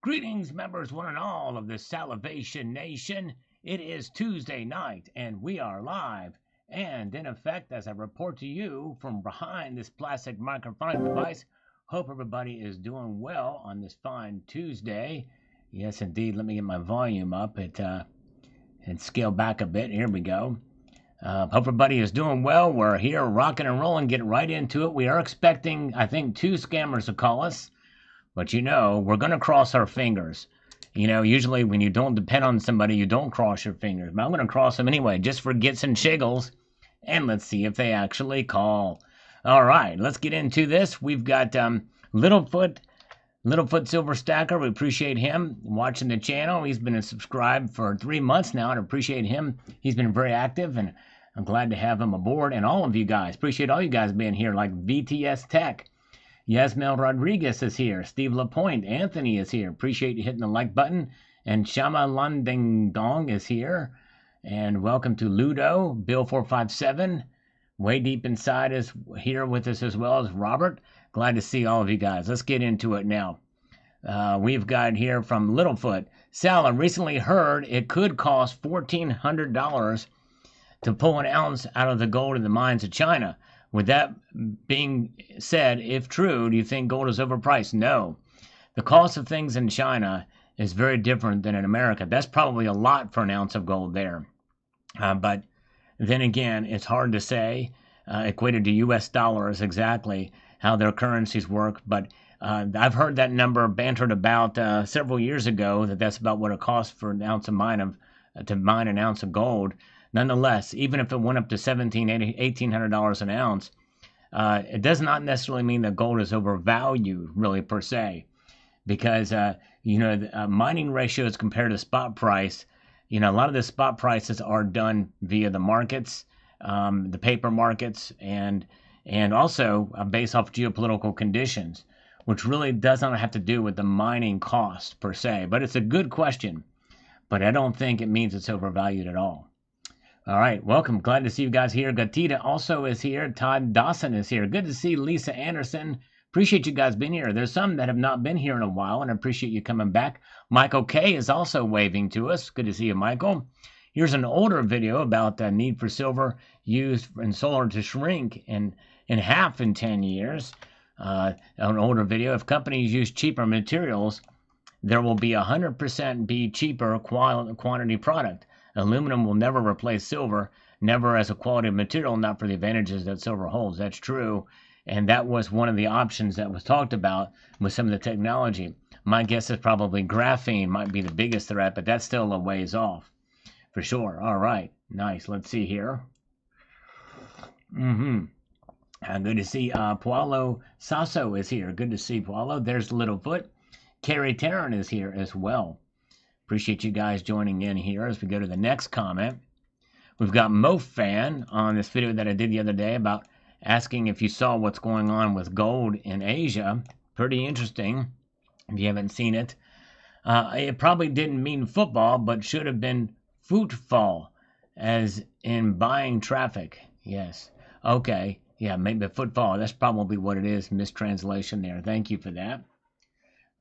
Greetings, members, one and all of the Salivation Nation. It is Tuesday night, and we are live and in effect as I report to you from behind this plastic microphone device. Hope everybody is doing well on this fine Tuesday. Yes, indeed. Let me get my volume up and scale back a bit. Here we go. Hope everybody is doing well. We're here rocking and rolling, getting right into it. We are expecting, I think, 2 scammers to call us. But we're going to cross our fingers. Usually when you don't depend on somebody, you don't cross your fingers. But I'm going to cross them anyway, just for gits and shiggles. And let's see if they actually call. All right, let's get into this. We've got Littlefoot Silver Stacker. We appreciate him watching the channel. He's been subscribed for 3 months now, and appreciate him. He's been very active, and I'm glad to have him aboard. And all of you guys, appreciate all you guys being here, like VTS Tech. Yasmel Rodriguez is here. Steve Lapointe. Anthony is here. Appreciate you hitting the like button. And Shama Landingdong is here. And welcome to Ludo. Bill457. Way Deep Inside is here with us as well as Robert. Glad to see all of you guys. Let's get into it now. We've got here from Littlefoot. Sal, I recently heard it could cost $1,400 to pull an ounce out of the gold in the mines of China. With that being said, if true, do you think gold is overpriced? No. The cost of things in China is very different than in America. That's probably a lot for an ounce of gold there. But then again, it's hard to say, equated to U.S. dollars, exactly how their currencies work. But I've heard that number bantered about several years ago, that's about what it costs for an ounce of to mine an ounce of gold. Nonetheless, even if it went up to $1,700, $1,800 an ounce, it does not necessarily mean that gold is overvalued, really, per se. Because, mining ratios compared to spot price, a lot of the spot prices are done via the markets, the paper markets, and also based off geopolitical conditions, which really does not have to do with the mining cost, per se. But it's a good question, but I don't think it means it's overvalued at all. All right, welcome. Glad to see you guys here. Gatita also is here. Todd Dawson is here. Good to see Lisa Anderson. Appreciate you guys being here. There's some that have not been here in a while, and I appreciate you coming back. Michael K is also waving to us. Good to see you, Michael. Here's an older video about the need for silver used in solar to shrink in half in 10 years. An older video. If companies use cheaper materials, there will be 100% be cheaper quantity product. Aluminum will never replace silver, never as a quality material, not for the advantages that silver holds. That's true, and that was one of the options that was talked about with some of the technology. My guess is probably graphene might be the biggest threat, but that's still a ways off, for sure. All right, nice. Let's see here. Good to see Paulo Sasso is here. Good to see Paulo. There's Littlefoot. Carrie Tarrant is here as well. Appreciate you guys joining in here as we go to the next comment. We've got MoFan on this video that I did the other day about asking if you saw what's going on with gold in Asia. Pretty interesting if you haven't seen it. It probably didn't mean football, but should have been footfall, as in buying traffic. Yes. Okay. Yeah, maybe footfall. That's probably what it is. Mistranslation there. Thank you for that.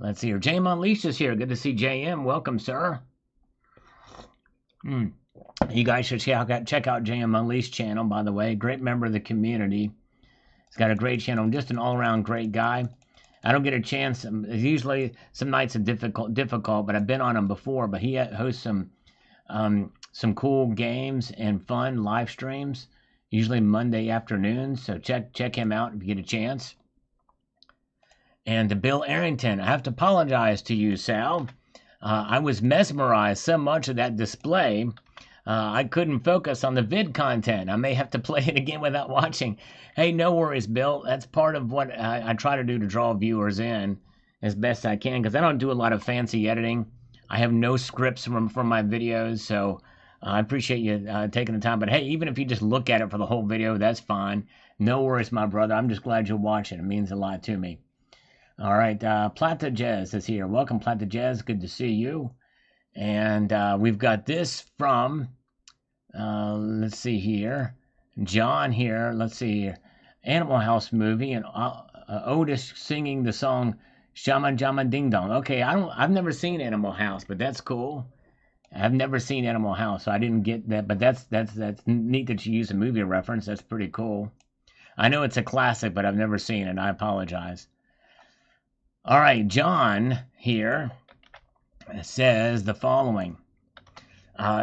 Let's see here. JM Unleashed is here. Good to see JM. Welcome, sir. You guys should check out JM Unleashed channel, by the way. Great member of the community. He's got a great channel. Just an all-around great guy. I don't get a chance. Usually, some nights are difficult, but I've been on him before. But he hosts some cool games and fun live streams, usually Monday afternoons. So check him out if you get a chance. And to Bill Arrington, I have to apologize to you, Sal. I was mesmerized so much of that display, I couldn't focus on the vid content. I may have to play it again without watching. Hey, no worries, Bill. That's part of what I try to do to draw viewers in as best I can, because I don't do a lot of fancy editing. I have no scripts from my videos, so I appreciate you taking the time. But hey, even if you just look at it for the whole video, that's fine. No worries, my brother. I'm just glad you're watching. It means a lot to me. All right, Plata Jazz is here. Welcome, Plata Jazz. Good to see you. And we've got this from, let's see here, John here. Let's see here. Animal House movie, and Otis singing the song Shaman Jama Ding Dong. Okay, I've never seen Animal House, but that's cool. I've never seen Animal House, so I didn't get that. But that's neat that you use a movie reference. That's pretty cool. I know it's a classic, but I've never seen it. I apologize. All right, John here says the following.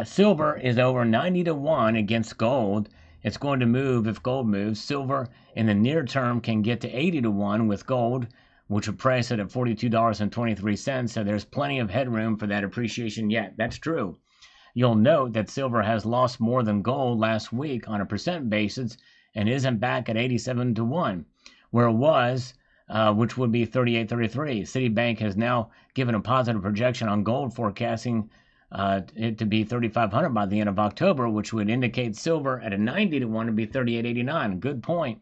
Silver is over 90 to 1 against gold. It's going to move if gold moves. Silver in the near term can get to 80 to 1 with gold, which would price it at $42.23. So there's plenty of headroom for that appreciation yet. That's true. You'll note that silver has lost more than gold last week on a percent basis and isn't back at 87 to 1, where it was, which would be 38.33. Citibank has now given a positive projection on gold, forecasting it to be 3,500 by the end of October, which would indicate silver at a 90 to 1 to be 38.89. Good point.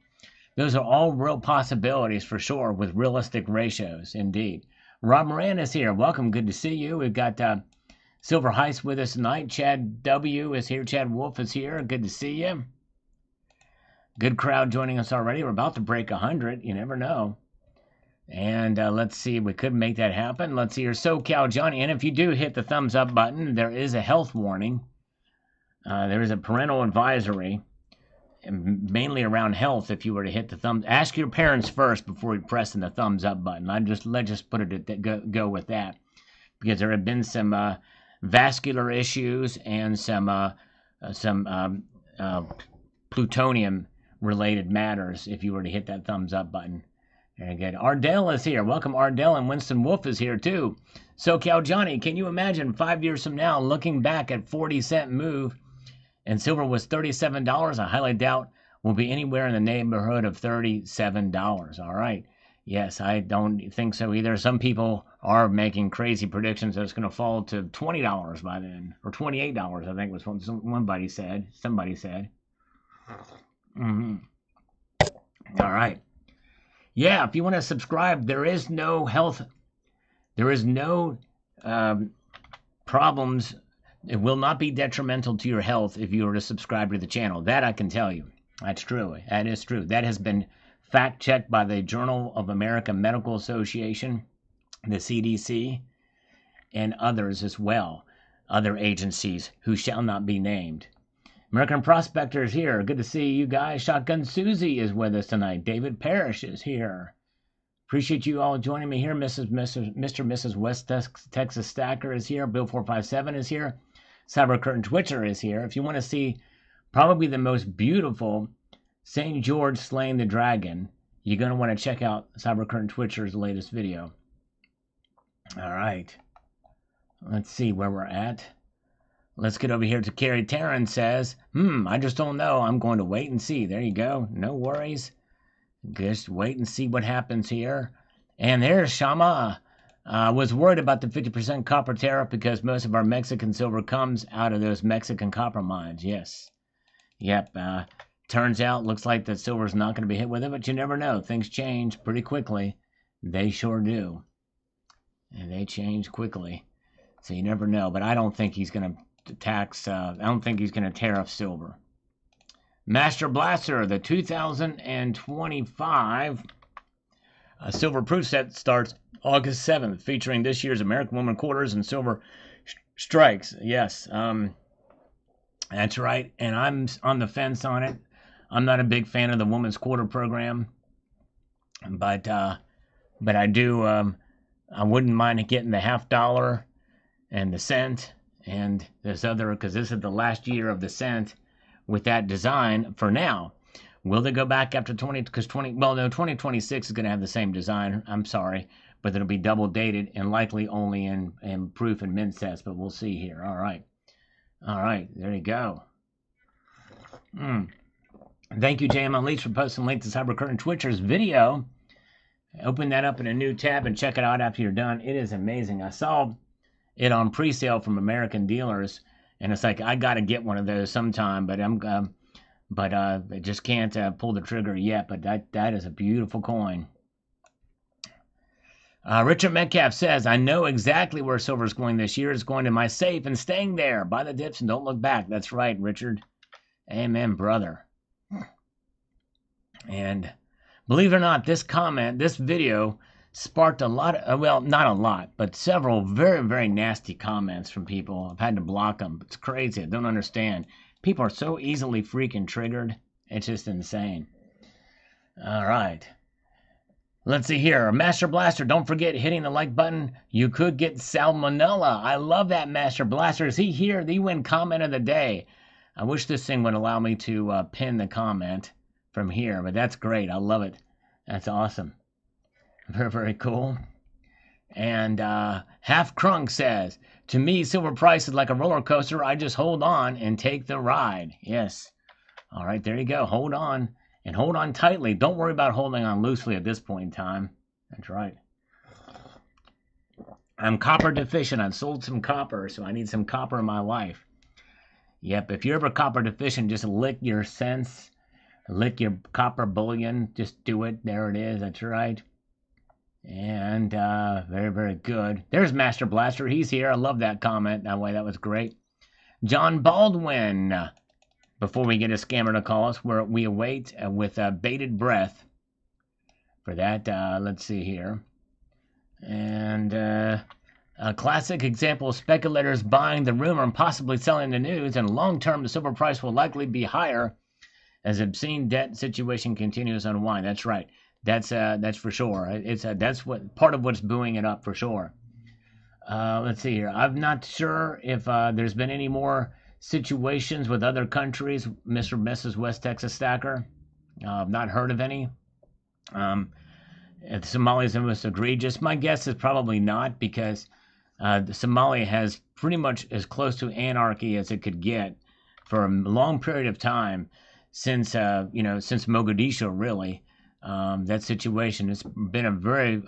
Those are all real possibilities for sure with realistic ratios, indeed. Rob Moran is here. Welcome. Good to see you. We've got Silver Heist with us tonight. Chad W. is here. Chad Wolf is here. Good to see you. Good crowd joining us already. We're about to break 100. You never know. And let's see, we could make that happen. Let's see here, SoCal Johnny. And if you do hit the thumbs up button, there is a health warning. There is a parental advisory, mainly around health. If you were to hit the thumbs, ask your parents first before you pressing the thumbs up button. Let's just put it at go with that, because there have been some vascular issues and some plutonium related matters. If you were to hit that thumbs up button. Very good. Ardell is here. Welcome, Ardell, and Winston Wolf is here, too. SoCal Johnny, can you imagine 5 years from now looking back at 40-cent move and silver was $37? I highly doubt we'll be anywhere in the neighborhood of $37. All right. Yes, I don't think so either. Some people are making crazy predictions that it's going to fall to $20 by then, or $28, I think was what somebody said. Mm-hmm. All right. Yeah, if you want to subscribe, there is no problems. It will not be detrimental to your health if you were to subscribe to the channel. That I can tell you. That's true. That is true. That has been fact-checked by the Journal of American Medical Association, the CDC, and others as well, other agencies who shall not be named. American Prospector is here. Good to see you guys. Shotgun Susie is with us tonight. David Parrish is here. Appreciate you all joining me here. Mr. Mrs. West Texas Stacker is here. Bill 457 is here. Cyber Curtain Twitcher is here. If you want to see probably the most beautiful St. George slaying the dragon, you're going to want to check out Cyber Curtain Twitcher's latest video. All right. Let's see where we're at. Let's get over here to Carrie Taryn says, I just don't know. I'm going to wait and see. There you go. No worries. Just wait and see what happens here. And there's Shama. Was worried about the 50% copper tariff because most of our Mexican silver comes out of those Mexican copper mines. Yes. Yep. Turns out, looks like that silver's not going to be hit with it, but you never know. Things change pretty quickly. They sure do. And they change quickly. So you never know. But I don't think he's going to I don't think he's going to tariff silver. Master Blaster, the 2025 silver proof set starts August 7th, featuring this year's American Woman quarters and silver strikes. Yes, that's right. And I'm on the fence on it. I'm not a big fan of the woman's quarter program, but I do. I wouldn't mind getting the $50 and the cent. And this other, because this is the last year of the cent with that design for now. Will they go back after 2026 is going to have the same design. I'm sorry, but it'll be double dated and likely only in proof and mint sets, but we'll see here. All right. There you go. Thank you, JM Unleashed, for posting a link to Cyber Curtain Twitcher's video. Open that up in a new tab and check it out after you're done. It is amazing. I saw it on pre-sale from American dealers, and it's like I got to get one of those sometime, but I just can't pull the trigger yet. But that is a beautiful coin. Richard Metcalf says, I know exactly where silver's going this year. It's going to my safe and staying there. Buy the dips and don't look back. That's right, Richard. Amen, brother. And believe it or not, this video sparked a lot of, well, not a lot, but several very, very nasty comments from people. I've had to block them. It's crazy. I don't understand. People are so easily freaking triggered. It's just insane. All right. Let's see here. Master Blaster, don't forget hitting the like button. You could get salmonella. I love that, Master Blaster. Is he here? The win comment of the day. I wish this thing would allow me to pin the comment from here, but that's great. I love it. That's awesome. Very, very cool. And Half Crunk says, to me, silver price is like a roller coaster. I just hold on and take the ride. Yes. All right, there you go. Hold on. And hold on tightly. Don't worry about holding on loosely at this point in time. That's right. I'm copper deficient. I've sold some copper, so I need some copper in my life. Yep, if you're ever copper deficient, just lick your cents. Lick your copper bullion. Just do it. There it is. That's right. And very, very good. There's Master Blaster. He's here. I love that comment. That way, that was great. John Baldwin. Before we get a scammer to call us, we await with bated breath for that. Let's see here. And a classic example of speculators buying the rumor and possibly selling the news. And long term, the silver price will likely be higher as obscene debt situation continues to unwind. That's right. That's for sure. That's what part of what's buoying it up for sure. Let's see here. I'm not sure if there's been any more situations with other countries, Mr. and Mrs. West Texas Stacker. I've not heard of any. If Somalia is the most egregious, my guess is probably not, because Somalia has pretty much as close to anarchy as it could get for a long period of time since since Mogadishu, really. That situation has been a very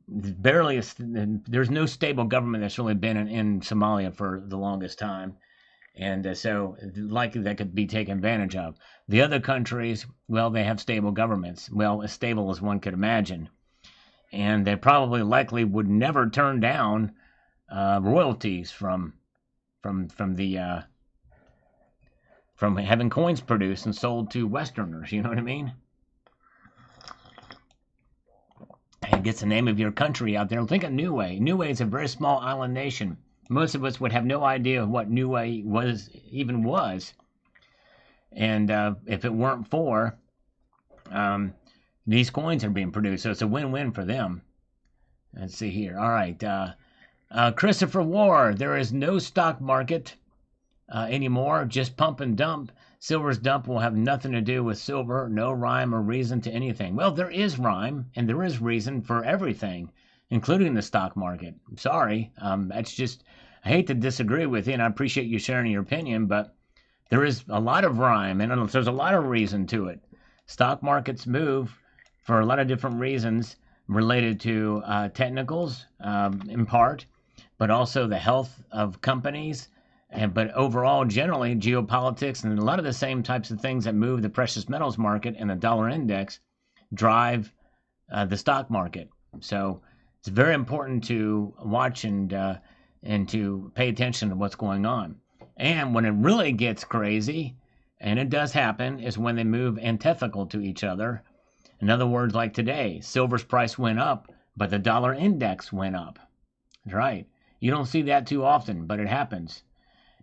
there's no stable government that's really been in Somalia for the longest time. And so likely that could be taken advantage of. The other countries, well, they have stable governments. Well, as stable as one could imagine. And they probably likely would never turn down royalties from having coins produced and sold to Westerners. You know what I mean? And gets the name of your country out there. Think of Niue. Niue is a very small island nation. Most of us would have no idea what Niue even was. And if it weren't for these coins are being produced. So it's a win-win for them. Let's see here. All right. Christopher Ward, there is no stock market anymore. Just pump and dump. Silver's dump will have nothing to do with silver. No rhyme or reason to anything. Well, there is rhyme and there is reason for everything, including the stock market. I'm sorry. That's just, I hate to disagree with you, and I appreciate you sharing your opinion, but there is a lot of rhyme, and there's a lot of reason to it. Stock markets move for a lot of different reasons related to technicals, in part, but also the health of companies, but overall, generally, geopolitics and a lot of the same types of things that move the precious metals market and the dollar index drive the stock market. So it's very important to watch and to pay attention to what's going on. And when it really gets crazy, and it does happen, is when they move antithetical to each other. In other words, like today, silver's price went up, but the dollar index went up. That's right. You don't see that too often, but it happens.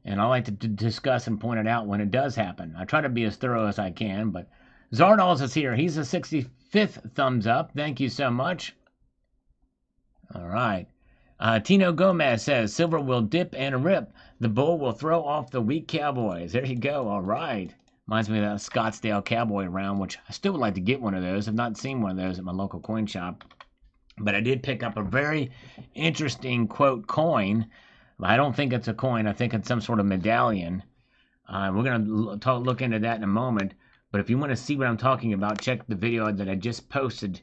And I like to discuss and point it out when it does happen. I try to be as thorough as I can, but Zardoz is here. He's a 65th thumbs up. Thank you so much. All right. Tino Gomez says, silver will dip and rip. The bull will throw off the weak cowboys. There you go. All right. Reminds me of that Scottsdale cowboy round, which I still would like to get one of those. I've not seen one of those at my local coin shop. But I did pick up a very interesting, quote, coin. I don't think it's a coin. I think it's some sort of medallion. We're going to look into that in a moment. But if you want to see what I'm talking about, check the video that I just posted.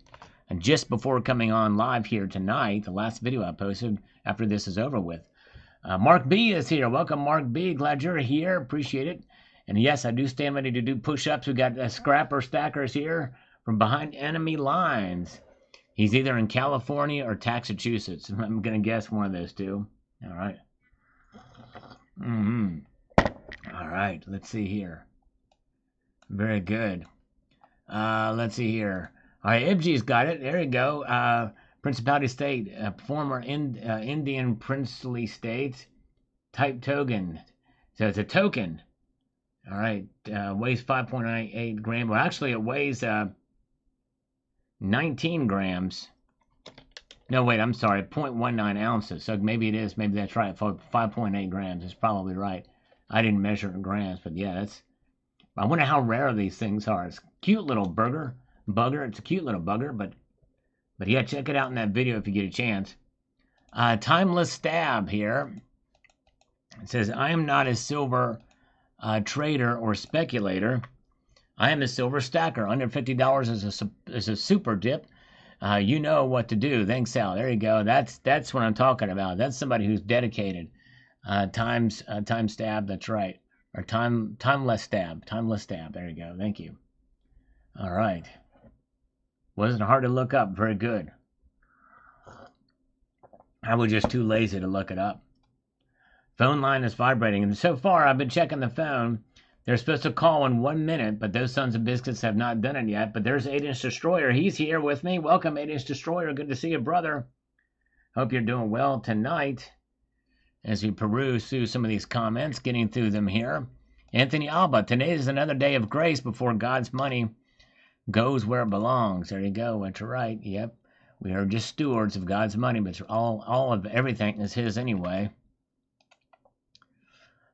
And just before coming on live here tonight, the last video I posted after this is over with. Mark B is here. Welcome, Mark B. Glad you're here. Appreciate it. And yes, I do stand ready to do push-ups. We got Scrapper Stackers here from behind enemy lines. He's either in California or Massachusetts. I'm going to guess one of those two. All right. All right. Let's see here. Very good. Let's see here. All right, Ibji's got it. There you go. Principality state, former Indian princely state, type token. So it's a token. All right, weighs 5.98 grams. Well, actually, it weighs 19 grams. No, wait, I'm sorry, 0.19 ounces. So maybe it is. Maybe that's right. 5.8 grams is probably right. I didn't measure it in grams, but yeah, that's. I wonder how rare these things are. It's a cute little bugger. It's a cute little bugger, but yeah, check it out in that video if you get a chance. Timeless stab here. It says, I am not a silver trader or speculator. I am a silver stacker. Under $50 is a super dip. You know what to do. Thanks, Sal. There you go. That's what I'm talking about. That's somebody who's dedicated. Time stab. That's right. Or timeless stab. Timeless stab. There you go. Thank you. All right. Wasn't hard to look up. Very good. I was just too lazy to look it up. Phone line is vibrating, and so far I've been checking the phone. They're supposed to call in 1 minute, but those sons of biscuits have not done it yet. But there's 8-inch Destroyer. He's here with me. Welcome, 8-inch Destroyer. Good to see you, brother. Hope you're doing well tonight. As we peruse through some of these comments, getting through them here. Anthony Alba, today is another day of grace before God's money goes where it belongs. There you go. That's right. Yep. We are just stewards of God's money, but all of everything is his anyway.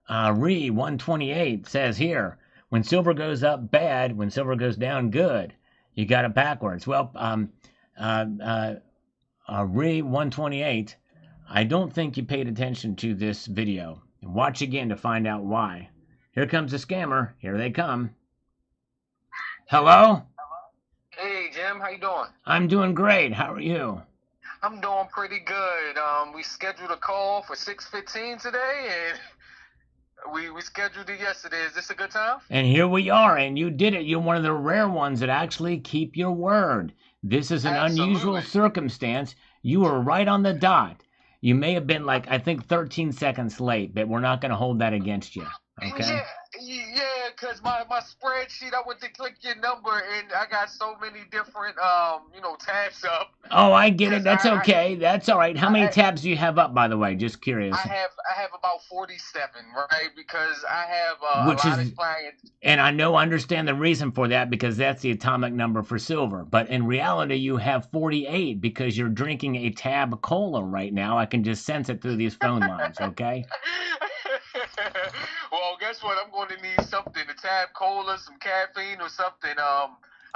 Re 128 says here, when silver goes up, bad. When silver goes down, good. You got it backwards. Well, Re 128, I don't think you paid attention to this video. Watch again to find out why. Here comes the scammer. Here they come. Hello? Hey, Jim. How you doing? I'm doing great. How are you? I'm doing pretty good. We scheduled a call for 6:15 today, and we scheduled it yesterday. Is this a good time? And here we are, and you did it. You're one of the rare ones that actually keep your word. This is an unusual circumstance. You were right on the dot. You may have been like, I think 13 seconds late, but we're not going to hold that against you. Okay? Yeah, because my spreadsheet, I went to click your number, and I got so many different, tabs up. Oh, I get it. That's okay. That's all right. How many tabs do you have up, by the way? Just curious. I have about 47, right? Because I have a lot of clients. And I understand the reason for that, because that's the atomic number for silver. But in reality, you have 48 because you're drinking a tab cola right now. I can just sense it through these phone lines, okay? Well, guess what? I'm going to need something, a tab cola, some caffeine or something.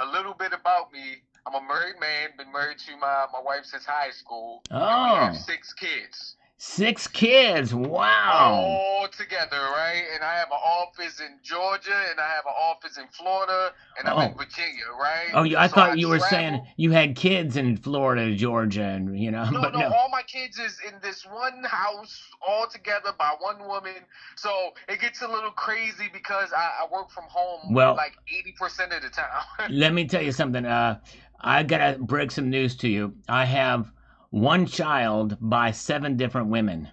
A little bit about me. I'm a married man, been married to my wife since high school. Oh. And we have 6 kids. 6 kids, wow. All together, right? And I have an office in Georgia, and I have an office in Florida, and I'm in Virginia, right? Oh, I thought you were saying you had kids in Florida, Georgia, and, you know. No, all my kids is in this one house, all together by one woman. So it gets a little crazy because I work from home like 80% of the time. Let me tell you something. I got to break some news to you. I have 1 child by 7 different women.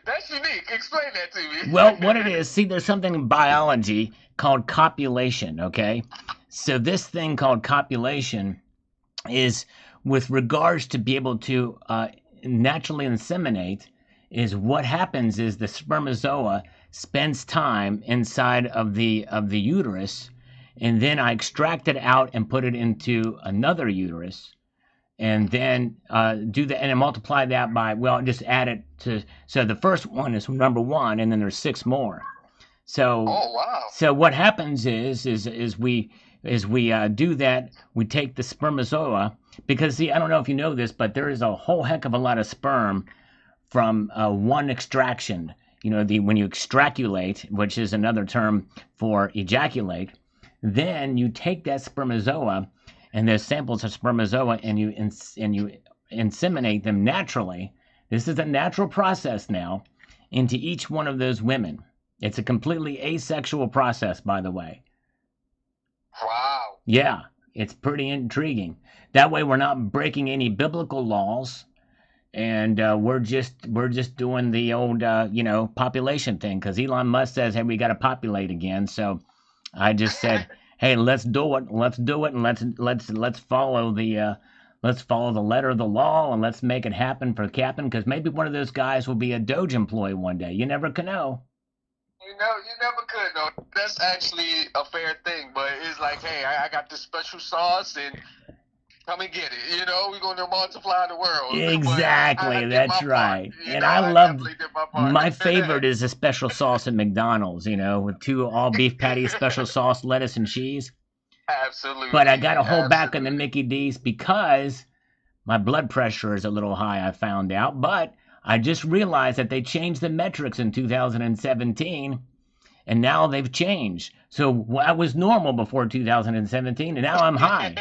That's unique. Explain that to me. Well, what it is, see, there's something in biology called copulation, okay? So this thing called copulation is with regards to be able to naturally inseminate, is what happens is the spermatozoa spends time inside of the uterus, and then I extract it out and put it into another uterus. And then do that, and then multiply that by, just add it to, so the first one is number 1, and then there's 6 more. So, oh, wow. So what happens is we do that, we take the spermatozoa, because see, I don't know if you know this, but there is a whole heck of a lot of sperm from one extraction. You know, when you extraculate, which is another term for ejaculate, then you take that spermatozoa, and there's samples of spermatozoa, and you inseminate them naturally. This is a natural process now into each one of those women. It's a completely asexual process, by the way. Wow. Yeah, it's pretty intriguing. That way, we're not breaking any biblical laws, and we're just doing the old population thing. Because Elon Musk says, "Hey, we got to populate again." So I just said. Hey, let's do it. Let's do it, and let's follow the letter of the law, and let's make it happen for Captain, because maybe one of those guys will be a Doge employee one day. You never can know. You never could know. That's actually a fair thing, but it's like, hey, I got this special sauce, and come and get it. We're going to multiply the world. Exactly, that's right. And I love my favorite is a special sauce at McDonald's, with 2 all beef patties, special sauce, lettuce, and cheese. Absolutely. But I got to hold back on the Mickey D's because my blood pressure is a little high, I found out. But I just realized that they changed the metrics in 2017, and now they've changed. So I was normal before 2017, and now I'm high.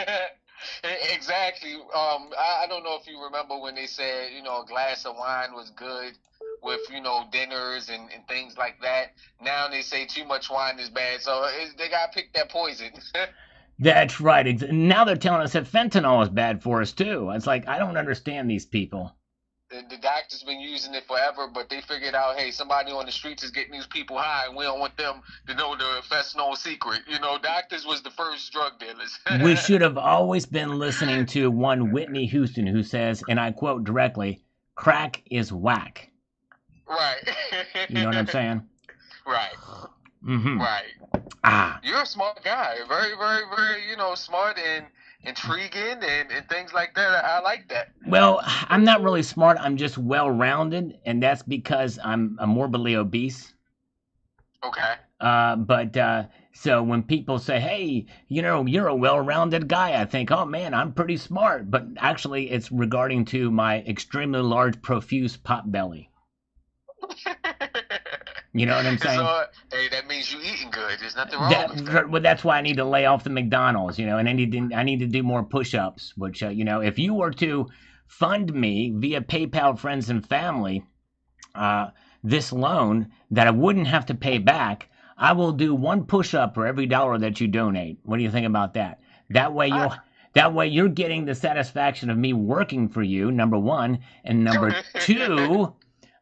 Exactly. I don't know if you remember when they said, a glass of wine was good with, dinners and things like that. Now they say too much wine is bad. So they got to pick that poison. That's right. Now they're telling us that fentanyl is bad for us, too. It's like, I don't understand these people. The doctor's been using it forever, but they figured out, hey, somebody on the streets is getting these people high, and we don't want them to know the fentanyl secret. Doctors was the first drug dealers. We should have always been listening to one Whitney Houston who says, and I quote directly, crack is whack. Right. You know what I'm saying? Right. Mm-hmm. Right. You're a smart guy. Very, very, very, smart and intriguing and things like that. I like that. Well, I'm not really smart. I'm just well-rounded, and that's because I'm morbidly obese. Okay. So when people say, hey, you're a well-rounded guy, I think, oh, man, I'm pretty smart. But actually, it's regarding to my extremely large, profuse pot belly. You know what I'm saying? So, hey, that means you eating good. There's nothing wrong with that. Well, that's why I need to lay off the McDonald's, and I need to do more push-ups, which, if you were to fund me via PayPal Friends and Family, this loan that I wouldn't have to pay back, I will do 1 push-up for every $1 that you donate. What do you think about that? That way you're getting the satisfaction of me working for you, number 1, and number 2,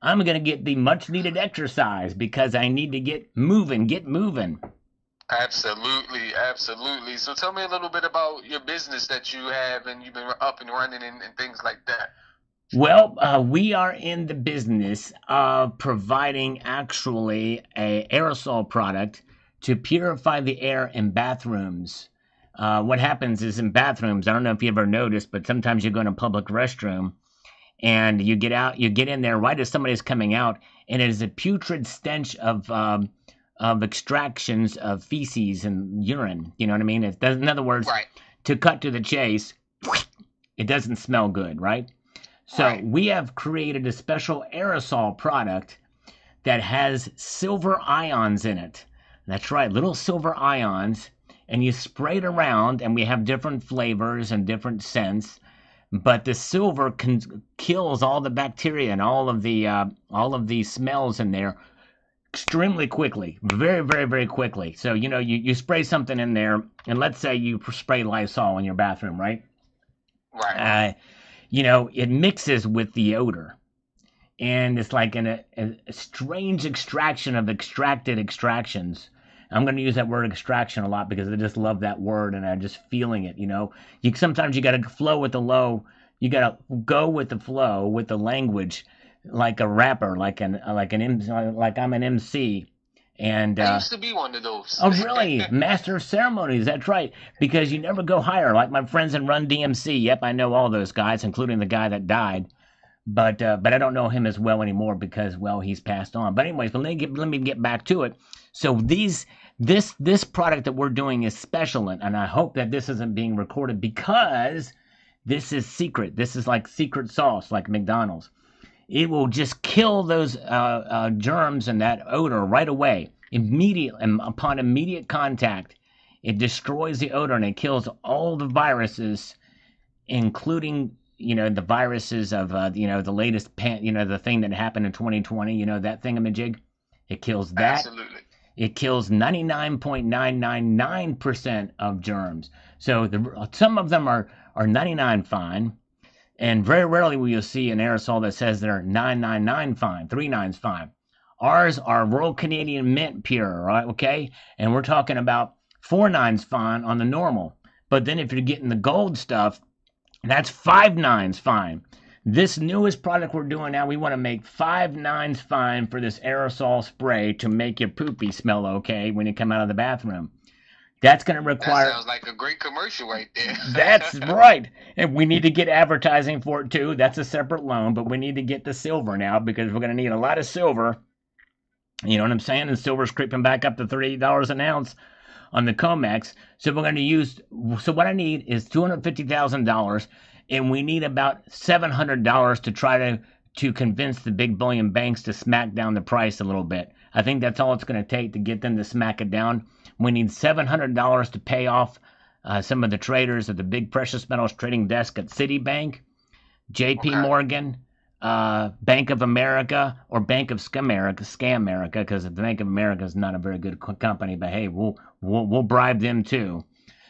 I'm going to get the much-needed exercise because I need to get moving. Absolutely, absolutely. So tell me a little bit about your business that you have and you've been up and running and things like that. Well, we are in the business of providing actually a aerosol product to purify the air in bathrooms. What happens is in bathrooms, I don't know if you ever noticed, but sometimes you go in a public restroom, and you get in there right as somebody's coming out, and it is a putrid stench of extractions of feces and urine. You know what I mean? In other words, right. To cut to the chase, it doesn't smell good, right? So we have created a special aerosol product that has silver ions in it. That's right, little silver ions, and you spray it around, and we have different flavors and different scents. But the silver kills all the bacteria and all of the smells in there extremely quickly, very, very, very quickly. So you spray something in there, and let's say you spray Lysol in your bathroom, right? Right. It mixes with the odor, and it's like a strange extraction of extracted extractions. I'm going to use that word extraction a lot because I just love that word, and I'm just feeling it. Sometimes you got to flow with the low. You got to go with the flow with the language, like a rapper, like I'm an MC. And I used to be one of those. Oh, really? Master of ceremonies. That's right. Because you never go higher. Like my friends in Run DMC. Yep, I know all those guys, including the guy that died. But I don't know him as well anymore because, well, he's passed on. But anyways, let me get back to it. So this product that we're doing is special, and I hope that this isn't being recorded because this is secret. This is like secret sauce, like McDonald's. It will just kill those germs and that odor right away, immediately, and upon immediate contact. It destroys the odor and it kills all the viruses, including the viruses of the latest the thing that happened in 2020. That thingamajig. It kills that. Absolutely. It kills 99.999% of germs. So some of them are 99 fine, and very rarely will you see an aerosol that says they're 999 fine, 39's fine. Ours are Royal Canadian Mint pure, right? Okay, and we're talking about 4 nines fine on the normal. But then if you're getting the gold stuff, that's 5 nines fine. This newest product we're doing now, we want to make 5 nines fine for this aerosol spray to make your poopy smell okay when you come out of the bathroom. That's going to require. That sounds like a great commercial right there. That's right. And we need to get advertising for it too. That's a separate loan, but we need to get the silver now because we're going to need a lot of silver. You know what I'm saying? And silver's creeping back up to $38 an ounce on the COMEX. So we're going to use. So what I need is $250,000, and we need about $700 to try to convince the big bullion banks to smack down the price a little bit. I think that's all it's going to take to get them to smack it down. We need $700 to pay off some of the traders at the big precious metals trading desk at Citibank, J.P. Morgan, Bank of America, or Bank of Scamerica, because the Bank of America is not a very good company. But hey, we'll bribe them too.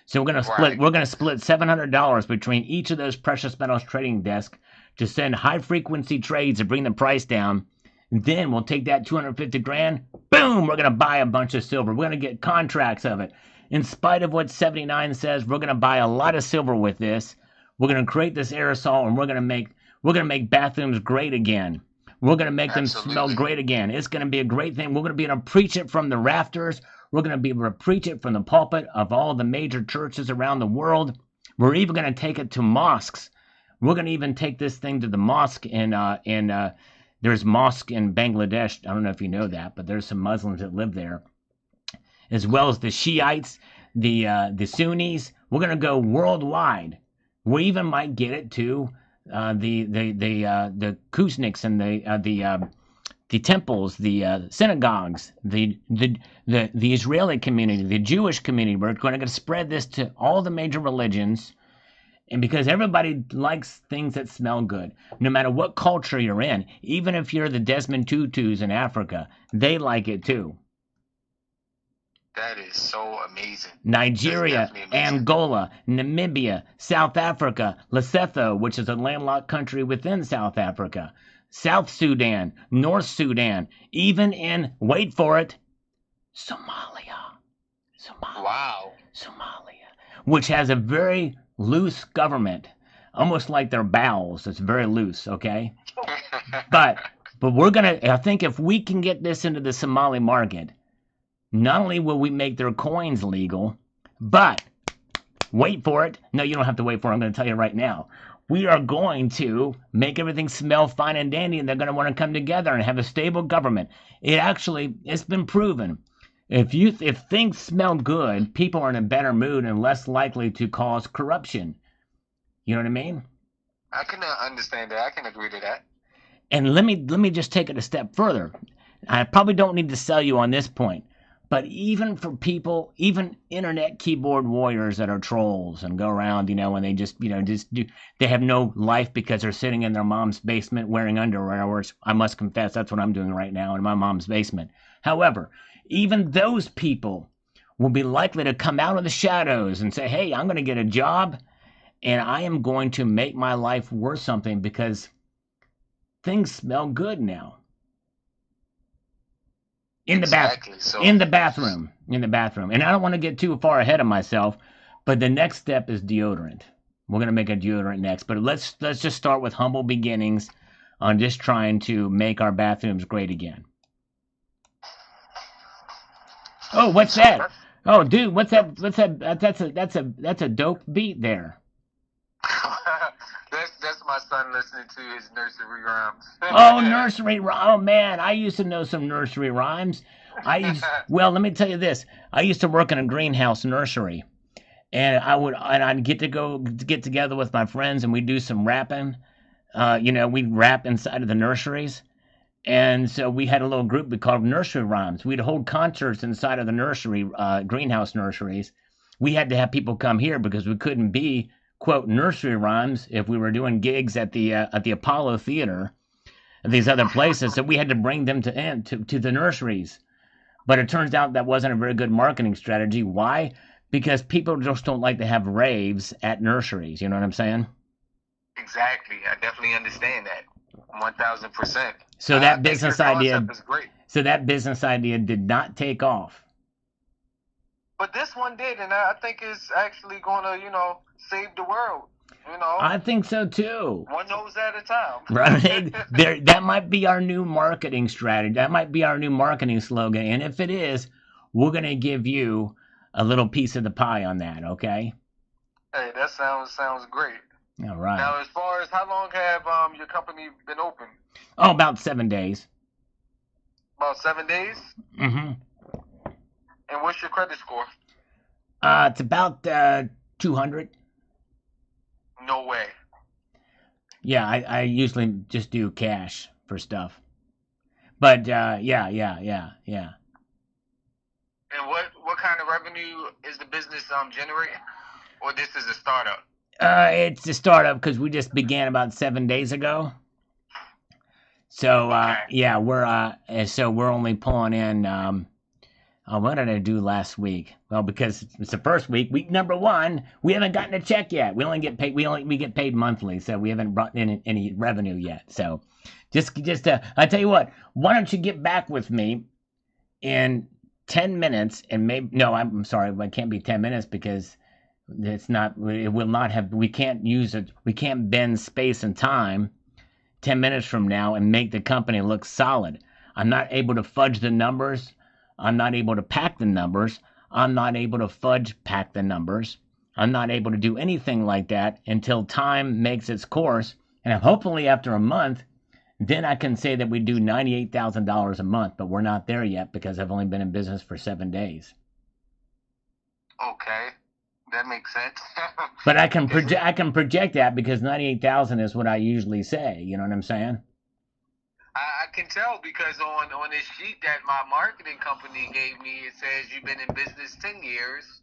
So we're gonna split $700 between each of those precious metals trading desks to send high frequency trades to bring the price down. Then we'll take that 250 grand, boom, we're going to buy a bunch of silver. We're going to get contracts of it. In spite of what 79 says, we're going to buy a lot of silver with this. We're going to create this aerosol, and we're going to make bathrooms great again. We're going to make them smell great again. It's going to be a great thing. We're going to be able to preach it from the rafters. We're going to be able to preach it from the pulpit of all the major churches around the world. We're even going to take it to mosques. We're going to even take this thing to the mosque in there's mosque in Bangladesh. I don't know if you know that, but there's some Muslims that live there, as well as the Shiites, the Sunnis. We're gonna go worldwide. We even might get it to the Kuzniks and the temples, the synagogues, the Israeli community, the Jewish community. We're going to spread this to all the major religions. And because everybody likes things that smell good, no matter what culture you're in, even if you're the Desmond Tutus in Africa, they like it too. That is so amazing. Nigeria, Angola, Namibia, South Africa, Lesotho, which is a landlocked country within South Africa, South Sudan, North Sudan, even in, wait for it, Somalia. Wow. Somalia, which has a very loose government, almost like their bowels. It's very loose, okay? but I think if we can get this into the Somali market, not only will we make their coins legal, but wait for it. No, you don't have to wait for it. I'm going to tell you right now. We are going to make everything smell fine and dandy, and they're going to want to come together and have a stable government. It's been proven. If things smell good, people are in a better mood and less likely to cause corruption. You know what I mean? I can understand that. I can agree to that. And let me just take it a step further. I probably don't need to sell you on this point, but even for people, even internet keyboard warriors that are trolls and go around, and they just they have no life because they're sitting in their mom's basement wearing underwear. Which I must confess, that's what I'm doing right now in my mom's basement. However, even those people will be likely to come out of the shadows and say, hey, I'm going to get a job and I am going to make my life worth something because things smell good now. In the bathroom. And I don't want to get too far ahead of myself, but the next step is deodorant. We're going to make a deodorant next, but let's just start with humble beginnings on just trying to make our bathrooms great again. Oh, what's that? Oh, dude, what's that? That's a dope beat there. That's my son listening to his nursery rhymes. Oh, man, I used to know some nursery rhymes. Well, let me tell you this. I used to work in a greenhouse nursery, and I'd get together with my friends, and we'd do some rapping. We'd rap inside of the nurseries. And so we had a little group we called nursery rhymes. We'd hold concerts inside of the nursery, greenhouse nurseries. We had to have people come here because we couldn't be, quote, nursery rhymes if we were doing gigs at the Apollo Theater and these other places. So we had to bring them to the nurseries. But it turns out that wasn't a very good marketing strategy. Why? Because people just don't like to have raves at nurseries. You know what I'm saying? Exactly. I definitely understand that. 1,000%. So that business idea did not take off. But this one did, and I think it's actually going to, save the world. I think so too. One nose at a time. Right there, that might be our new marketing strategy. That might be our new marketing slogan. And if it is, we're gonna give you a little piece of the pie on that. Okay. Hey, that sounds great. All right. Now, as far as how long have your company been open? Oh, about 7 days. About 7 days. Mm-hmm. And what's your credit score? It's about 200. No way. Yeah, I usually just do cash for stuff. But yeah. And what kind of revenue is the business generating? Or this is a startup? It's a startup because we just began about 7 days ago. So Okay. yeah, we're only pulling in. What did I do last week? Well, because it's the first week, week number 1, we haven't gotten a check yet. We only get paid. We get paid monthly, so we haven't brought in any revenue yet. So just I tell you what, why don't you get back with me in 10 minutes and maybe no, I'm sorry, it can't be 10 minutes because it's not. It will not have. We can't use it. We can't bend space and time 10 minutes from now and make the company look solid. I'm not able to fudge the numbers. I'm not able to pack the numbers. I'm not able to fudge pack the numbers. I'm not able to do anything like that until time makes its course. And hopefully after a month, then I can say that we do $98,000 a month, but we're not there yet because I've only been in business for 7 days. Okay. That makes sense. But I can project that because 98,000 is what I usually say. You know what I'm saying? I can tell because on this sheet that my marketing company gave me, it says you've been in business 10 years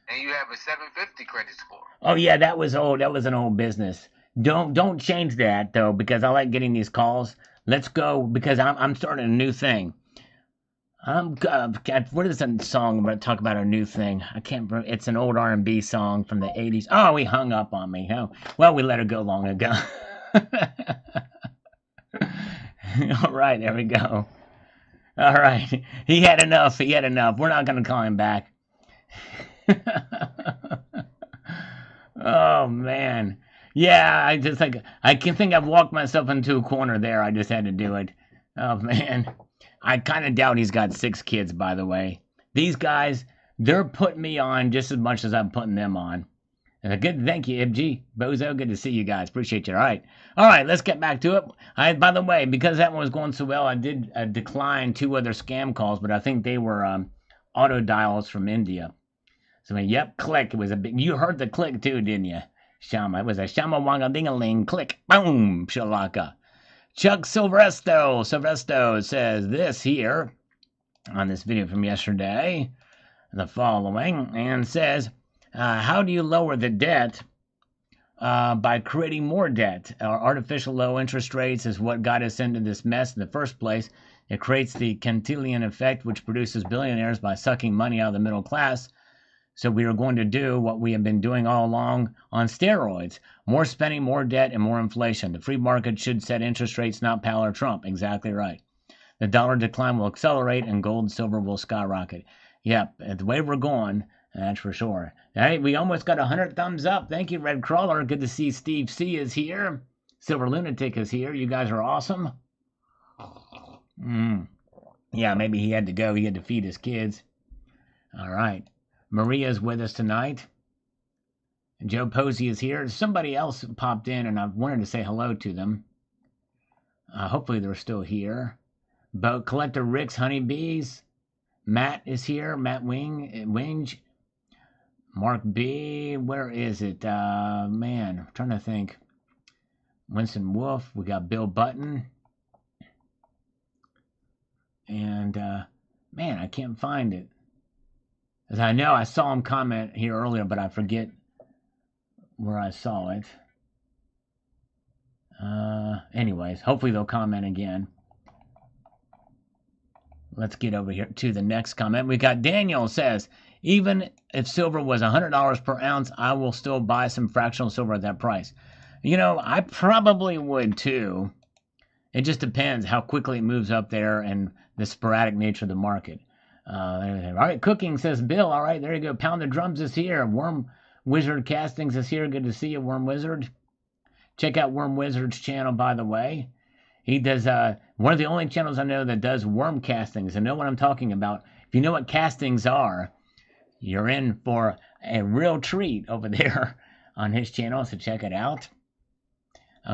and you have a 750 credit score. Oh yeah, that was old. That was an old business. Don't change that though because I like getting these calls. Let's go because I'm starting a new thing. What is that song about? Talk about a new thing. I can't. It's an old R&B song from the '80s. Oh, he hung up on me. Oh, well, we let her go long ago. All right, there we go. All right, he had enough. He had enough. We're not gonna call him back. Oh man, yeah. I can think I've walked myself into a corner there. I just had to do it. Oh man. I kind of doubt he's got 6 kids, by the way. These guys, they're putting me on just as much as I'm putting them on. Good, thank you, MG. Bozo, good to see you guys. Appreciate you. All right, let's get back to it. By the way, because that one was going so well, I did decline 2 other scam calls, but I think they were auto dials from India. So, yep, click. It was a big. You heard the click too, didn't you? Shama. It was a shama wanga ding a ling click. Boom, shalaka. Chuck Silvesto says this here on this video from yesterday, the following, and says, how do you lower the debt? By creating more debt. Artificial low interest rates is what got us into this mess in the first place. It creates the Cantillon effect, which produces billionaires by sucking money out of the middle class. So we are going to do what we have been doing all along on steroids. More spending, more debt, and more inflation. The free market should set interest rates, not Powell or Trump. Exactly right. The dollar decline will accelerate and gold and silver will skyrocket. Yep, the way we're going, that's for sure. Hey, we almost got 100 thumbs up. Thank you, Red Crawler. Good to see Steve C is here. Silver Lunatic is here. You guys are awesome. Yeah, maybe he had to go. He had to feed his kids. All right. Maria's with us tonight. And Joe Posey is here. Somebody else popped in, and I wanted to say hello to them. Hopefully they're still here. Boat Collector Rick's Honeybees. Matt is here. Matt Winge. Mark B. Where is it? Man, I'm trying to think. Winston Wolf. We got Bill Button. And, man, I can't find it. As I know, I saw him comment here earlier, but I forget where I saw it. Anyways, hopefully they'll comment again. Let's get over here to the next comment. We got Daniel says, even if silver was $100 per ounce, I will still buy some fractional silver at that price. You know, I probably would too. It just depends how quickly it moves up there and the sporadic nature of the market. All right, cooking, says Bill. All right, there you go. Pound the Drums is here. Worm Wizard Castings is here. Good to see you, Worm Wizard. Check out Worm Wizard's channel, by the way. He does one of the only channels I know that does worm castings. I know what I'm talking about. If you know what castings are, you're in for a real treat over there on his channel, so check it out.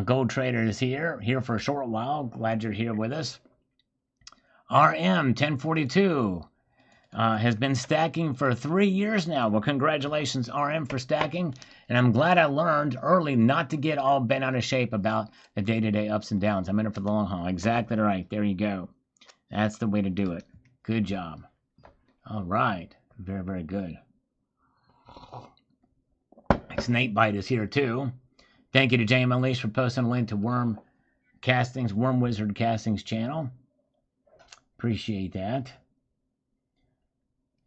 Gold Trader is here for a short while. Glad you're here with us. RM 1042 has been stacking for 3 years now. Well, congratulations, RM, for stacking. And I'm glad I learned early not to get all bent out of shape about the day-to-day ups and downs. I'm in it for the long haul. Exactly right. There you go. That's the way to do it. Good job. All right. Very, very good. Snakebite is here too. Thank you to JM Unleashed for posting a link to Worm Wizard Castings channel. Appreciate that.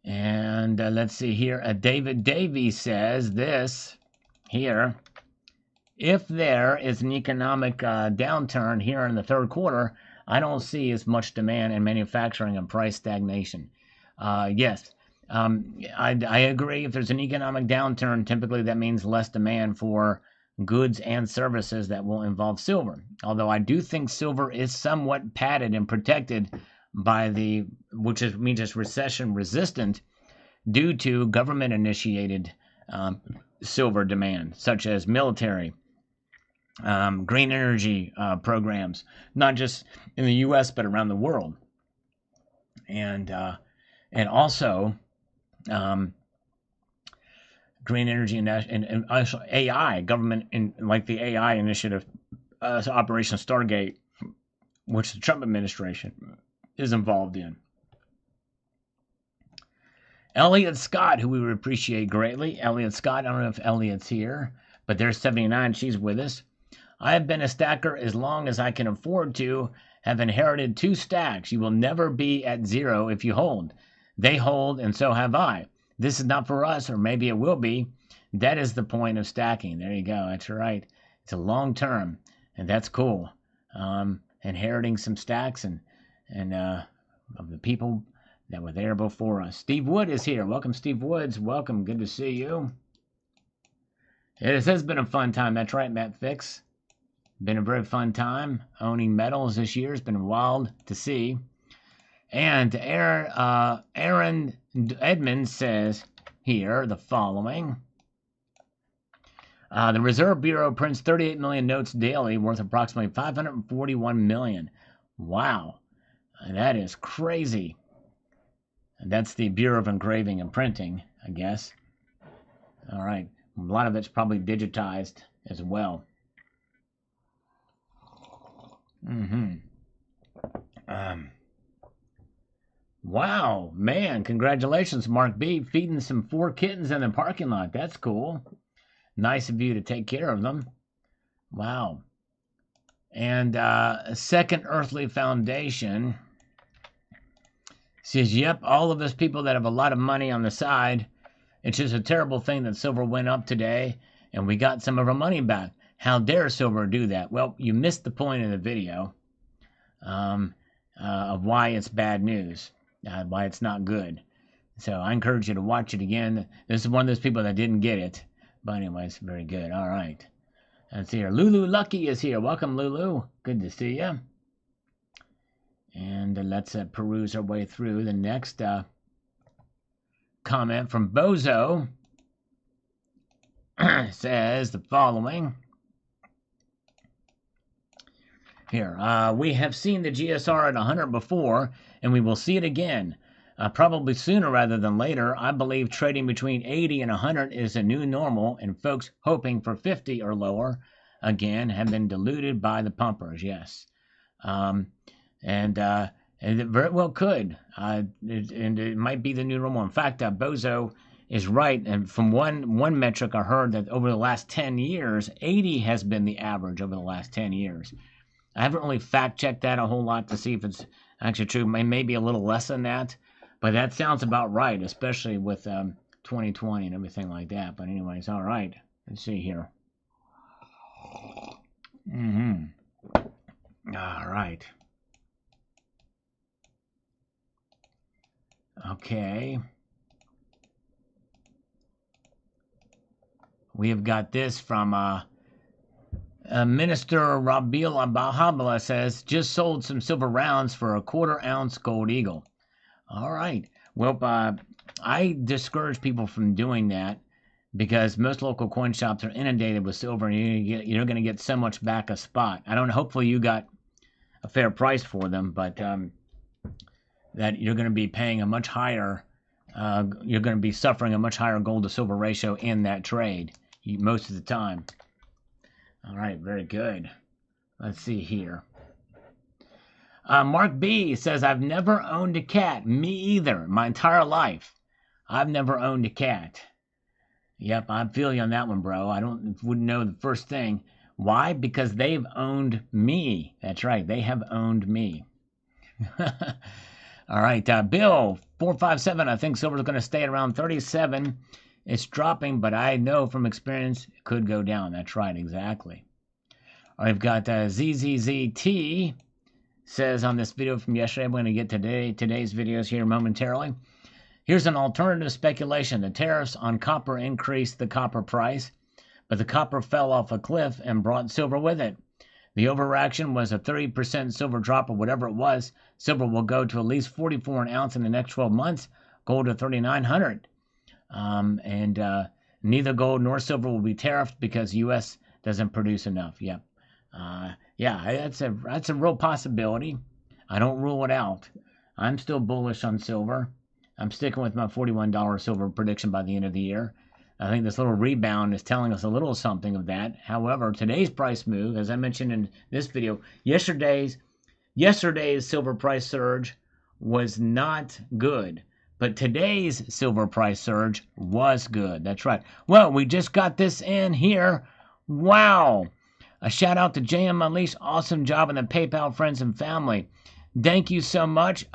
And let's see here. David Davies says this here. If there is an economic downturn here in the third quarter, I don't see as much demand in manufacturing and price stagnation. Yes, I agree. If there's an economic downturn, typically that means less demand for goods and services that will involve silver. Although I do think silver is somewhat padded and protected by which means it's recession resistant due to government initiated silver demand, such as military, green energy programs, not just in the U.S. but around the world, and also green energy and also AI government like the AI initiative, Operation Stargate, which the Trump administration is involved in. Elliot Scott, who we would appreciate greatly. Elliot Scott, I don't know if Elliot's here, but there's 79. She's with us. I have been a stacker as long as I can afford to, have inherited 2 stacks. You will never be at zero if you hold. They hold, and so have I. This is not for us, or maybe it will be. That is the point of stacking. There you go. That's right. It's a long term, and that's cool. Inheriting some stacks and of the people that were there before us. Steve Wood is here. Welcome, Steve Woods. Welcome. Good to see you. It has been a fun time. That's right, Matt Fix. Been a very fun time. Owning metals this year has been wild to see. And Aaron Edmonds says here the following. The Reserve Bureau prints 38 million notes daily, worth approximately $541 million. Wow. That is crazy. And that's the Bureau of Engraving and Printing, I guess. All right. A lot of it's probably digitized as well. Wow, man, congratulations, Mark B. Feeding some 4 kittens in the parking lot. That's cool. Nice of you to take care of them. Wow. And Second Earthly Foundation says, yep, all of us people that have a lot of money on the side, it's just a terrible thing that silver went up today and we got some of our money back. How dare silver do that? Well, you missed the point of the video of why it's bad news, why it's not good. So I encourage you to watch it again. This is one of those people that didn't get it. But anyways, very good. All right. Let's see here. Lulu Lucky is here. Welcome, Lulu. Good to see you. And let's peruse our way through the next comment from Bozo. Says the following. Here, we have seen the GSR at 100 before, and we will see it again. Probably sooner rather than later. I believe trading between 80 and 100 is a new normal, and folks hoping for 50 or lower, again, have been deluded by the pumpers, yes. And it very well could. And it might be the new normal. In fact, Bozo is right. And from one metric I heard that over the last 10 years, 80 has been the average over the last 10 years. I haven't really fact-checked that a whole lot to see if it's actually true. Maybe a little less than that. But that sounds about right, especially with 2020 and everything like that. But anyways, all right. Let's see here. All right. Okay. We have got this from Minister Rabil Bahabla says, just sold some silver rounds for a 1/4 ounce gold eagle. All right. Well, I discourage people from doing that because most local coin shops are inundated with silver, and you're going to get so much back a spot. I don't know. Hopefully, you got a fair price for them, but that you're going to be paying a much higher. You're going to be suffering a much higher gold to silver ratio in that trade most of the time. All right, very good. Let's see here. Mark B says, I've never owned a cat. Me either. My entire life. I've never owned a cat. Yep, I feel you on that one, bro. Wouldn't know the first thing. Why? Because they've owned me. That's right. They have owned me. All right, Bill 457. I think silver's going to stay at around 37. It's dropping, but I know from experience it could go down. That's right, exactly. All right, I've got ZZZT says on this video from yesterday. I'm going to get today's videos here momentarily. Here's an alternative speculation. The tariffs on copper increased the copper price, but the copper fell off a cliff and brought silver with it. The overreaction was a 30% silver drop or whatever it was. Silver will go to at least 44 an ounce in the next 12 months. Gold to 3,900. And neither gold nor silver will be tariffed because the U.S. doesn't produce enough. Yep. Yeah, that's a real possibility. I don't rule it out. I'm still bullish on silver. I'm sticking with my $41 silver prediction by the end of the year. I think this little rebound is telling us a little something of that. However, today's price move, as I mentioned in this video, yesterday's silver price surge was not good. But today's silver price surge was good. That's right. Well, we just got this in here. Wow. A shout out to JM Unleashed. Awesome job in the PayPal friends and family. Thank you so much.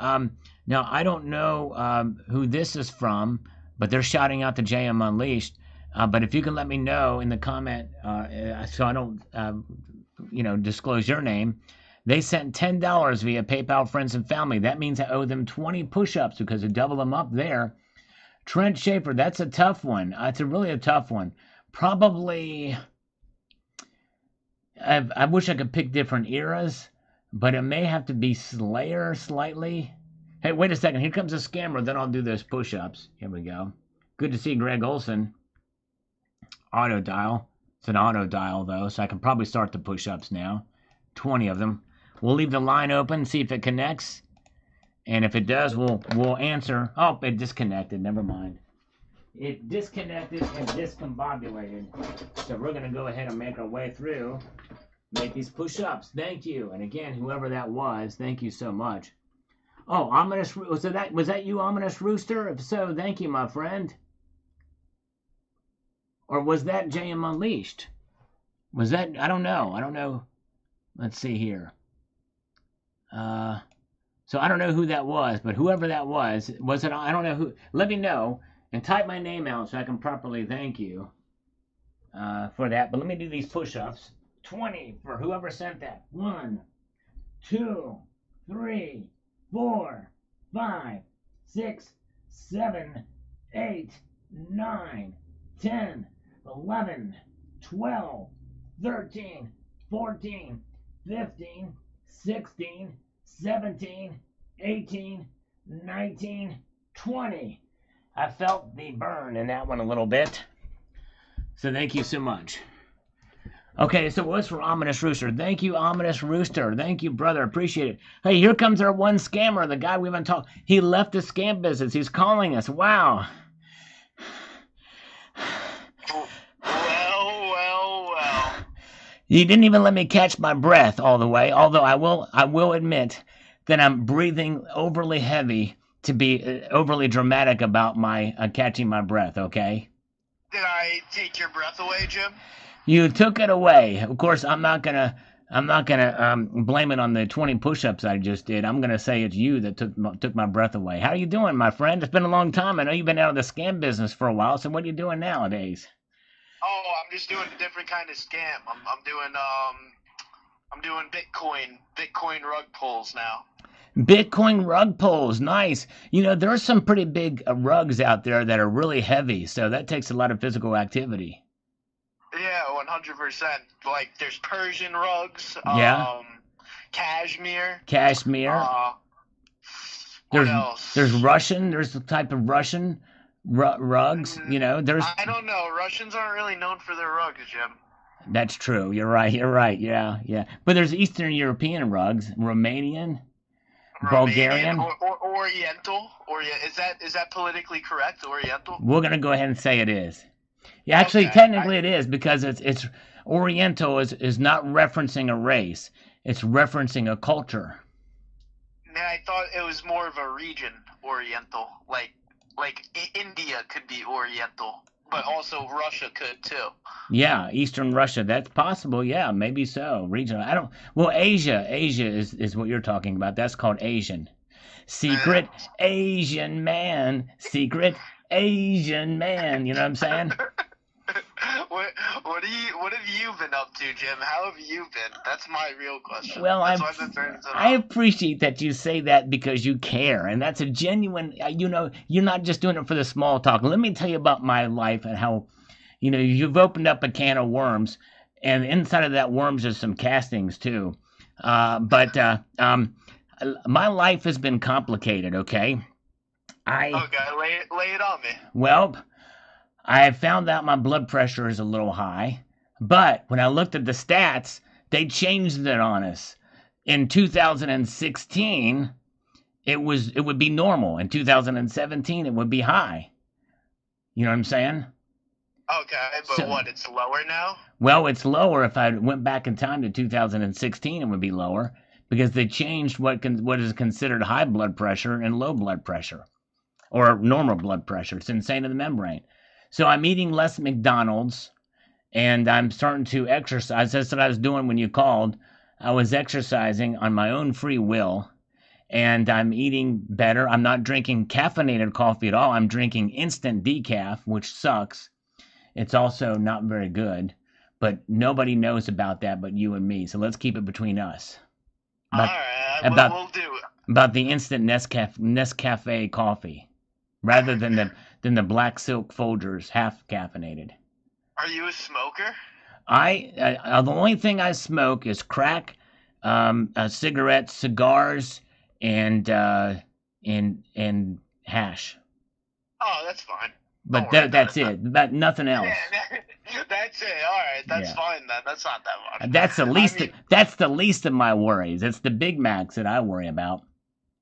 Now, I don't know who this is from, but they're shouting out to JM Unleashed. But if you can let me know in the comment, so I don't, disclose your name. They sent $10 via PayPal friends and family. That means I owe them 20 push-ups because I double them up there. Trent Schaefer, that's a tough one. It's really a tough one. Probably, I wish I could pick different eras, but it may have to be Slayer slightly. Hey, wait a second. Here comes a scammer. Then I'll do those push-ups. Here we go. Good to see Greg Olson. Auto dial. It's an auto dial, though, so I can probably start the push-ups now. 20 of them. We'll leave the line open, see if it connects. And if it does, we'll answer. Oh, it disconnected. Never mind. It disconnected and discombobulated. So we're going to go ahead and make our way through. Make these push-ups. Thank you. And again, whoever that was, thank you so much. Oh, Ominous. Was that you, Ominous Rooster? If so, thank you, my friend. Or was that JM Unleashed? Was that? I don't know. Let's see here. So I don't know who that was, but whoever that was it? I don't know who. Let me know and type my name out so I can properly thank you for that. But let me do these push-ups. 20 for whoever sent that. 1, 2, 3, 4, 5, 6, 7, 8, 9, 10, 11, 12, 13, 14, 15, 16, 17, 18, 19, 20. I felt the burn in that one a little bit. So thank you so much. Okay, so what's for Ominous Rooster? Thank you, Ominous Rooster. Thank you, brother. Appreciate it. Hey, here comes our one scammer, the guy we've been talking. He left the scam business. He's calling us. Wow. Well. You didn't even let me catch my breath all the way, although I will admit that I'm breathing overly heavy to be overly dramatic about my catching my breath, okay? Did I take your breath away, Jim? You took it away. Of course, I'm not gonna blame it on the 20 push-ups I just did. I'm gonna say it's you that took my breath away. How are you doing, my friend? It's been a long time. I know you've been out of the scam business for a while. So what are you doing nowadays? Oh, I'm just doing a different kind of scam. I'm doing Bitcoin rug pulls now. Bitcoin rug pulls, nice. You know, there are some pretty big rugs out there that are really heavy, so that takes a lot of physical activity. Yeah, 100%. Like there's Persian rugs, Yeah, cashmere. cashmere. Uh, what There's there's else? Russian. There's the type of Russian rugs. You know, there's I don't know. Russians aren't really known for their rugs, Jim. that's true. You're right. You're right. Yeah, yeah. But there's Eastern European rugs, Romanian, Romanian Bulgarian. or Oriental. Is that politically correct? Oriental. We're gonna go ahead and say it is. Yeah, actually, Okay. technically it is because it's Oriental is not referencing a race. It's referencing a culture. I thought it was more of a region, Oriental. Like India could be Oriental, but also Russia could too. Yeah, Eastern Russia. That's possible. Yeah, maybe so. Regional. I don't. Well, Asia is what you're talking about. That's called Asian. Secret Asian man. Secret Asian man. You know what I'm saying? What have you been up to, Jim? How have you been? That's my real question. Well, That's why I've been I appreciate that you say that because you care, and that's a genuine. You know, you're not just doing it for the small talk. Let me tell you about my life and how, you know, you've opened up a can of worms, and inside of that worms is some castings too. But my life has been complicated. Okay, I Okay, lay it on me. well, I found out my blood pressure is a little high, but when I looked at the stats, they changed it on us. In 2016, it would be normal. In 2017, it would be high. You know what I'm saying? Okay, but So, what? It's lower now. well, it's lower. If I went back in time to 2016, it would be lower because they changed what is considered high blood pressure and low blood pressure or normal blood pressure. It's insane in the membrane. So I'm eating less McDonald's and I'm starting to exercise. That's what I was doing when you called. I was exercising on my own free will and I'm eating better. I'm not drinking caffeinated coffee at all. I'm drinking instant decaf, which sucks. It's also not very good, but nobody knows about that but you and me. So let's keep it between us. All About right, about we'll do it. about the instant Nescafe coffee rather than the black silk Folgers half caffeinated. Are you a smoker? The only thing I smoke is crack, cigarettes, cigars, and and hash. Oh, that's fine. Don't But worry about that's it. it. But nothing else. Yeah, that's it. All right, that's Yeah. fine then. That's not that much. That's the I least. mean, That's the least of my worries. It's the Big Macs that I worry about.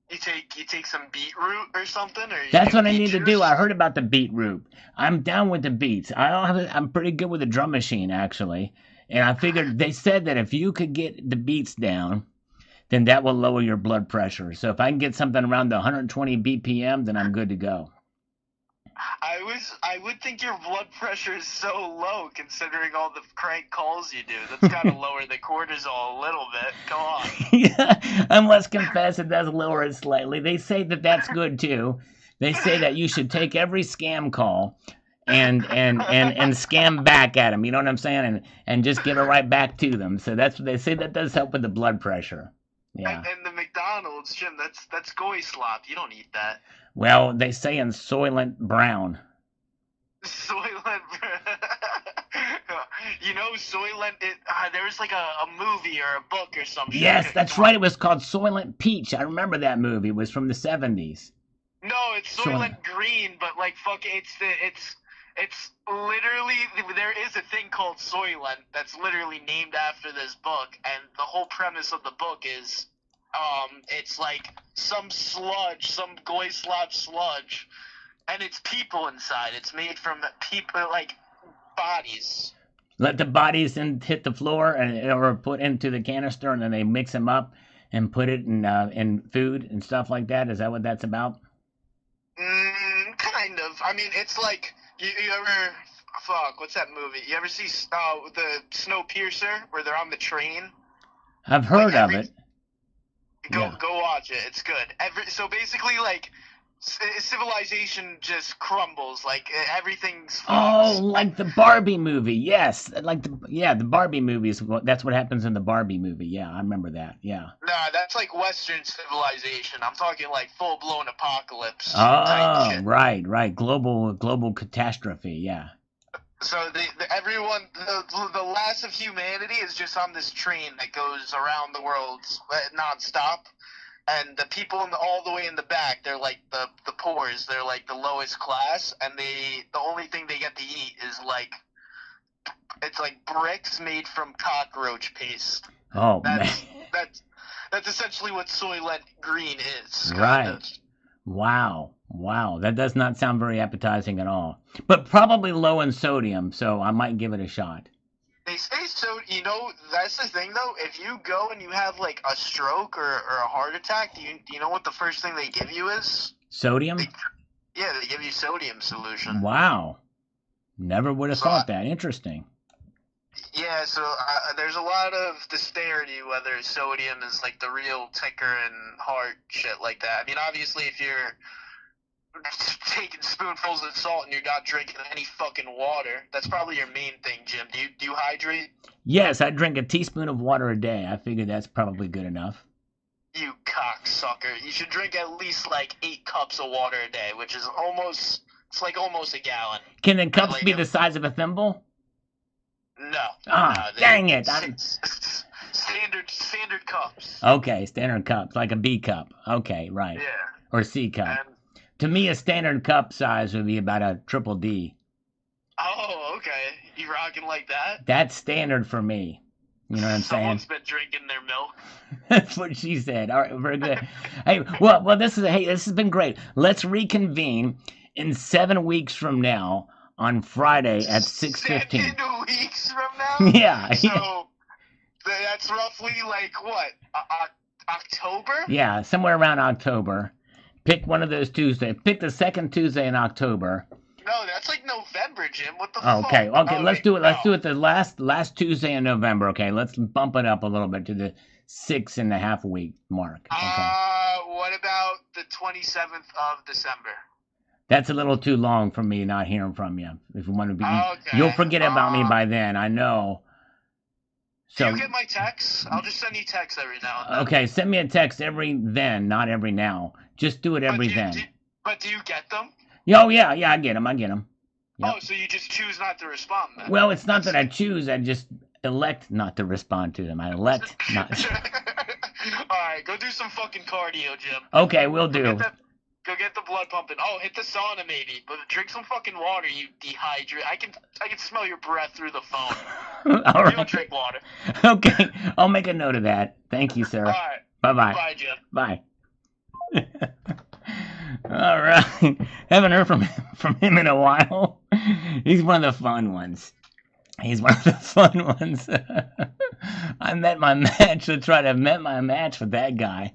you take some beetroot or something, or you That's do what I beet need to juice? do. I heard about the beetroot. I'm down with the beats. I don't have. I'm pretty good with the drum machine actually, and I figured they said that if you could get the beats down, then that will lower your blood pressure. So if I can get something around the 120 BPM, then I'm good to go. I would think your blood pressure is so low considering all the crank calls you do. That's got to lower the cortisol a little bit. Come on. Yeah, I must confess it does lower it slightly. They say that that's good too. They say that you should take every scam call and scam back at them. You know what I'm saying? And just give it right back to them. So that's what they say. That does help with the blood pressure. Yeah. And the McDonald's, Jim, that's goy slop. You don't eat that. Well, they say in Soylent Brown. Soylent. You know, Soylent. There was like a movie or a book or some shit. Yes, that's right. It was called Soylent Peach. I remember that movie. It was from the 70s. No, it's Soylent Green, but like fuck, it's literally there is a thing called Soylent that's literally named after this book, and the whole premise of the book is, it's like some sludge, some goy slop sludge, and it's people inside. It's made from people like bodies. Let the bodies hit the floor or put into the canister, and then they mix them up and put it in food and stuff like that. Is that what that's about? Kind of. I mean, it's like you ever fuck. What's that movie? You ever see the Snowpiercer where they're on the train? I've heard of it. Go watch it. It's good. So basically, like civilization just crumbles. Like everything's Oh, fucked. like the Barbie movie. Yes, like the Barbie movies. That's what happens in the Barbie movie. Yeah, I remember that. Yeah. Nah, that's like Western civilization. I'm talking like full blown apocalypse type Oh, shit. right. Global catastrophe. Yeah. So everyone, the last of humanity is just on this train that goes around the world nonstop, and the people all the way in the back, they're like the poors, they're like the lowest class, and the only thing they get to eat is like it's like bricks made from cockroach paste. Oh That's man. that's essentially what Soylent Green is. Right. Of. Wow. That does not sound very appetizing at all. But probably low in sodium, so I might give it a shot. They say so. You know, that's the thing though. If you go and you have like a stroke or a heart attack, do you know what the first thing they give you is? Sodium? Yeah, they give you sodium solution. Wow. Never would have thought that. Interesting. Yeah, so there's a lot of disparity whether sodium is like the real ticker and heart shit like that. I mean, obviously, if you're taking spoonfuls of salt and you're not drinking any fucking water, that's probably your main thing, Jim. Do you hydrate? Yes, I drink a teaspoon of water a day. I figure that's probably good enough. You cocksucker. You should drink at least like 8 cups of water a day, which is almost a gallon. Can the cups be the size of a thimble? No. Ah, dang it. Standard cups. Okay, standard cups, like a B cup. Okay, right. Yeah. Or C cup. And, to me, a standard cup size would be about a triple D. oh, okay. You rocking like that? That's standard for me. You know what I'm Someone's saying? been drinking their milk. That's what she said. All right, very good. Hey, well, this has been great. Let's reconvene in 7 weeks from now on Friday at 6:15. 7 weeks from now? Yeah. So that's roughly like what? October? Yeah, somewhere around October. Pick one of those Tuesdays. Pick the second Tuesday in October. No, that's like November, Jim. What the Okay, fuck? okay, let's do it. Let's do it the last Tuesday in November. Okay, let's bump it up a little bit to the 6.5 week mark. Okay. What about the 27th of December? That's a little too long for me not hearing from you. If you want to be, Okay. you'll forget about me by then. I know. So, do you get my texts? I'll just send you texts every now and then. Okay, send me a text every then, not every now. Just do it every then. But do you get them? Oh, yeah, I get them. Yep. Oh, so you just choose not to respond then? Well, it's not that I choose. I just elect not to respond to them. I elect not. All right, go do some fucking cardio, Jim. Okay, we'll do. Go get the blood pumping. Oh, hit the sauna maybe, but drink some fucking water. You dehydrate. I can smell your breath through the phone. All right. You don't drink water. Okay, I'll make a note of that. Thank you, sir. All right. Bye-bye. Bye, Jim. Bye. All right. Haven't heard from him in a while. He's one of the fun ones. I met my match with that guy.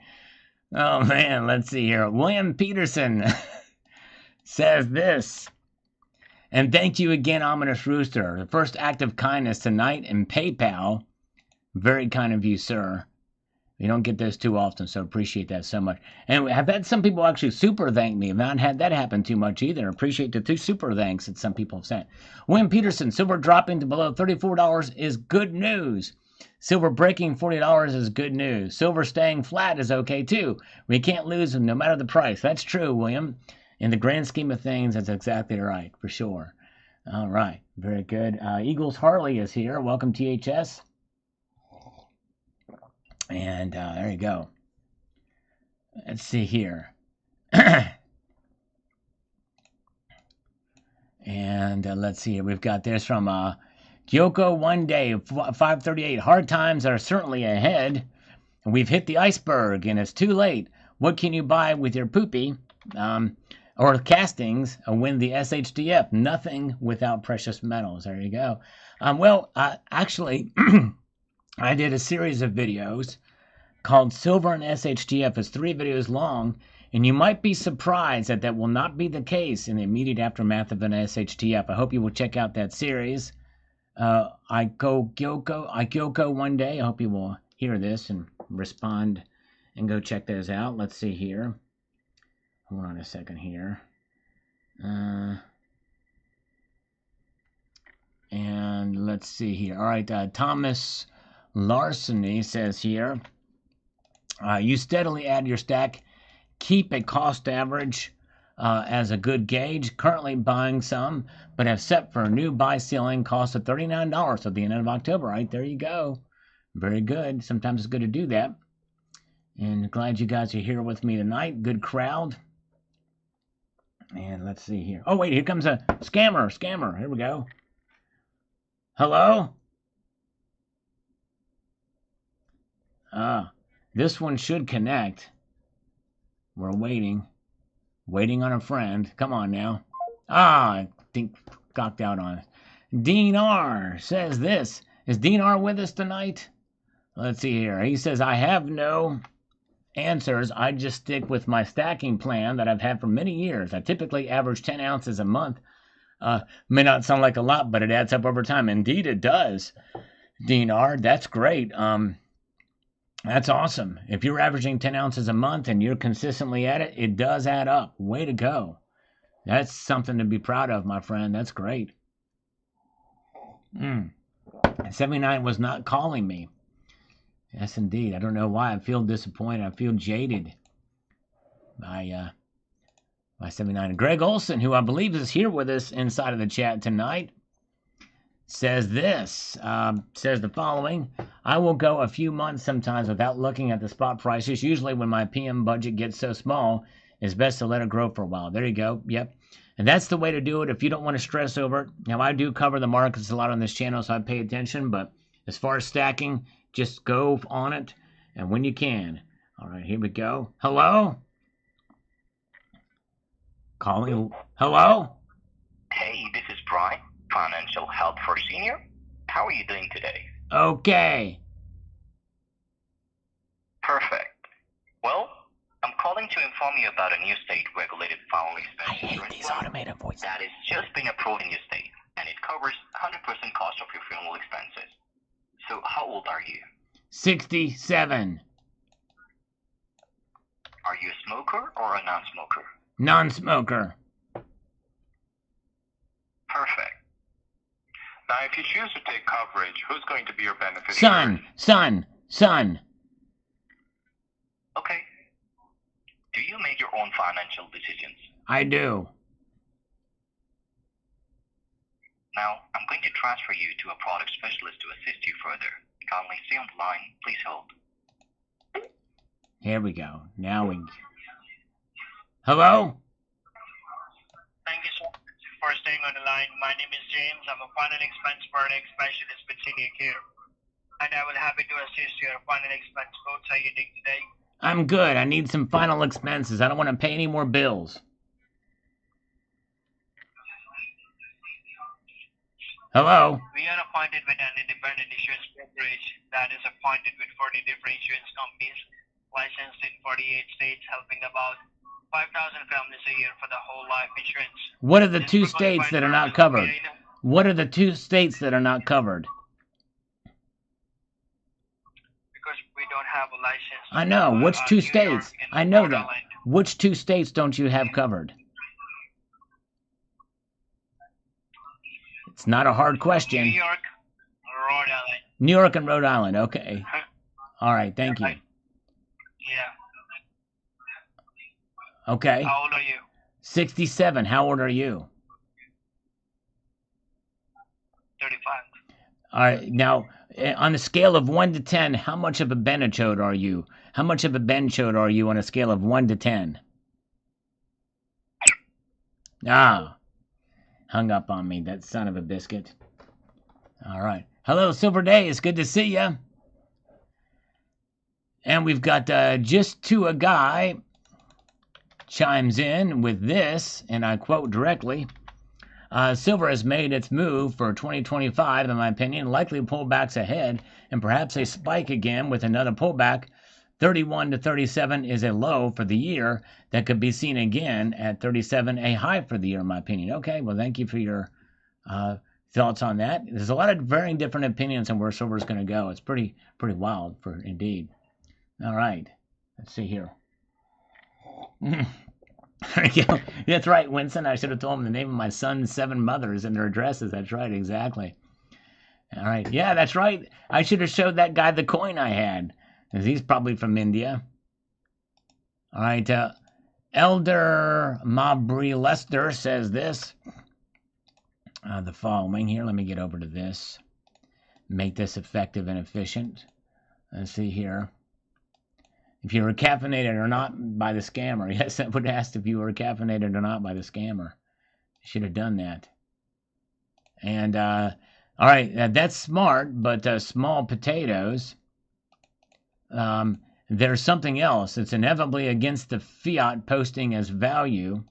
Oh man, let's see here. William Peterson says this. And thank you again, Ominous Rooster. The first act of kindness tonight in PayPal. Very kind of you, sir. You don't get those too often, so appreciate that so much. And I've had some people actually super thank me. I've not had that happen too much either. Appreciate the 2 super thanks that some people have sent. William Peterson, silver dropping to below $34 is good news. Silver breaking $40 is good news. Silver staying flat is okay too. We can't lose no matter the price. That's true, William. In the grand scheme of things, that's exactly right, for sure. All right, very good. Eagles Harley is here. Welcome, THS. And there you go. Let's see here. And let's see here. We've got this from Gyoko One Day 538. Hard times are certainly ahead. We've hit the iceberg and it's too late. What can you buy with your poopy or castings win the SHDF? Nothing without precious metals. There you go. Actually, I did a series of videos called Silver and SHDF. It's 3 videos long, and you might be surprised that will not be the case in the immediate aftermath of an SHDF. I hope you will check out that series. I Gyoko One Day. I hope you will hear this and respond and go check those out. Let's see here. Hold on a second here. And let's see here. All right, Thomas Larceny says here, you steadily add your stack. Keep a cost average as a good gauge. Currently buying some, but have set for a new buy ceiling cost of $39 at the end of October. Right, there you go. Very good. Sometimes it's good to do that. And glad you guys are here with me tonight. Good crowd. And let's see here. Oh, wait, here comes a scammer. Here we go. Hello? This one should connect. We're waiting. Waiting on a friend. Come on now. I think cocked out on it. Dean R says this. Is Dean R with us tonight? Let's see here. He says, I have no answers. I just stick with my stacking plan that I've had for many years. I typically average 10 ounces a month. May not sound like a lot, but it adds up over time. Indeed, it does. Dean R, that's great. That's awesome. If you're averaging 10 ounces a month and you're consistently at it, it does add up. Way to go. That's something to be proud of, my friend. That's great. 79 was not calling me. Yes, indeed. I don't know why. I feel disappointed. I feel jaded by 79. Greg Olson, who I believe is here with us inside of the chat tonight, says this, says the following. I will go a few months sometimes without looking at the spot prices. Usually when my PM budget gets so small, it's best to let it grow for a while. There you go. Yep. And that's the way to do it if you don't want to stress over it. Now, I do cover the markets a lot on this channel, so I pay attention. But as far as stacking, just go on it and when you can. All right, here we go. Hello? Calling. Hello? Hey, this is Brian, Financial Help for Senior. How are you doing today? Okay. Perfect. Well, I'm calling to inform you about a new state-regulated fuel expense insurance these automated voices. that has just been approved in your state, and it covers 100% cost of your funeral expenses. So how old are you? 67. Are you a smoker or a non-smoker? Non-smoker. Perfect. Now, if you choose to take coverage, who's going to be your beneficiary? Son. Okay. Do you make your own financial decisions? I do. Now, I'm going to transfer you to a product specialist to assist you further. Kindly stay on the line. Please hold. Here we go. Now we... Hello? Thank you so much for staying on the line. My name is James. I'm a final expense product specialist with Senior Care. And I will happy to assist your final expense quotes. How are you doing today? I'm good. I need some final expenses. I don't want to pay any more bills. Hello? We are appointed with an independent insurance brokerage that is appointed with 40 different insurance companies licensed in 48 states, helping about 5,000 families a year for the whole life insurance. What are the two states that are not covered? What are the two states that are not covered? Because we don't have a license. I know. Which two states? I know that. Ireland. Which two states don't you have covered? It's not a hard question. New York, Rhode Island. New York and Rhode Island. Okay. All right. Thank you. Yeah. Okay. How old are you? 67. How old are you? 35. All right. Now, on a scale of 1 to 10, how much of a Benachode are you? How much of a Benchode are you on a scale of 1 to 10? Ah. Hung up on me, that son of a biscuit. All right. Hello, Silver Day. It's good to see you. And we've got just to a guy chimes in with this, and I quote directly. Silver has made its move for 2025, in my opinion. Likely pullbacks ahead, and perhaps a spike again with another pullback. 31 to 37 is a low for the year that could be seen again at 37, a high for the year, in my opinion. Okay, well, thank you for your thoughts on that. There's a lot of varying different opinions on where silver is going to go. It's pretty wild, for indeed. All right, let's see here. There you go. That's right, Winston. I should have told him the name of my son's 7 mothers and their addresses. That's right, exactly. All right. Yeah, that's right. I should have showed that guy the coin I had, because he's probably from India. All right. Elder Mabry Lester says this. The following here. Let me get over to this. Make this effective and efficient. Let's see here. If you were caffeinated or not by the scammer. Yes, that would ask if you were caffeinated or not by the scammer. Should have done that. And, all right, that's smart, but small potatoes. There's something else. It's inevitably against the fiat posting as value,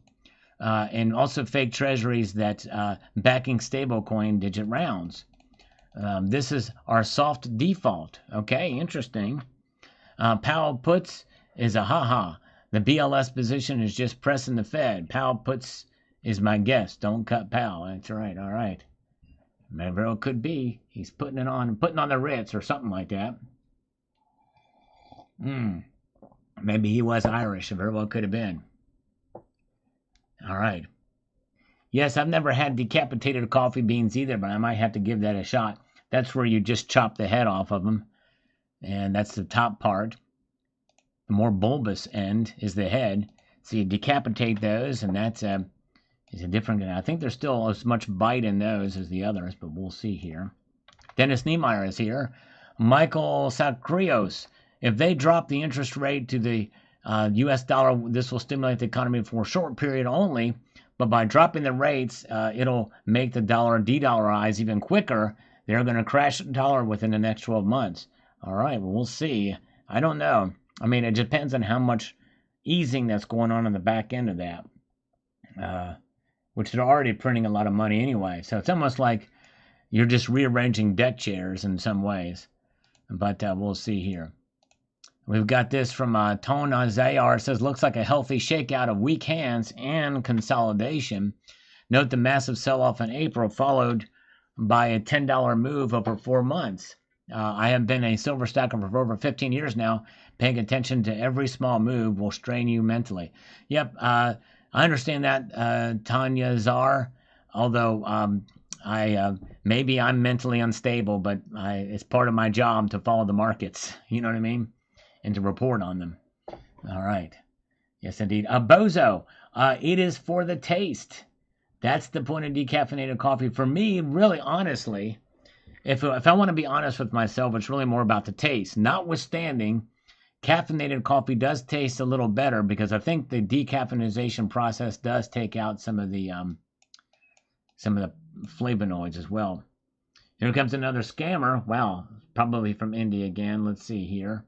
and also fake treasuries that backing stablecoin digit rounds. This is our soft default. Okay, interesting. Powell puts is a haha. The BLS position is just pressing the Fed. Powell puts is my guess. Don't cut Powell. That's right. All right. Maybe it could be. He's putting on the Ritz or something like that. Maybe he was Irish. It very well could have been. All right. Yes, I've never had decapitated coffee beans either, but I might have to give that a shot. That's where you just chop the head off of them. And that's the top part. The more bulbous end is the head. So you decapitate those, and that's is a different. I think there's still as much bite in those as the others, but we'll see here. Dennis Niemeyer is here. Michael Sacrios. If they drop the interest rate to the U.S. dollar, this will stimulate the economy for a short period only. But by dropping the rates, it'll make the dollar de-dollarize even quicker. They're going to crash the dollar within the next 12 months. All right, well, we'll see. I don't know. I mean, it depends on how much easing that's going on the back end of that, which they're already printing a lot of money anyway. So it's almost like you're just rearranging deck chairs in some ways. But we'll see here. We've got this from Tone Zayar. It says, looks like a healthy shakeout of weak hands and consolidation. Note the massive sell-off in April followed by a $10 move over 4 months. I have been a silver stacker for over 15 years now. Paying attention to every small move will strain you mentally. Yep, I understand that, Tanya Czar. Although maybe I'm mentally unstable, but it's part of my job to follow the markets. You know what I mean? And to report on them. All right. Yes, indeed. Bozo, it is for the taste. That's the point of decaffeinated coffee. For me, really, honestly, if I want to be honest with myself, it's really more about the taste. Notwithstanding, caffeinated coffee does taste a little better because I think the decaffeinization process does take out some of the flavonoids as well. Here comes another scammer. Wow, probably from India again. Let's see here.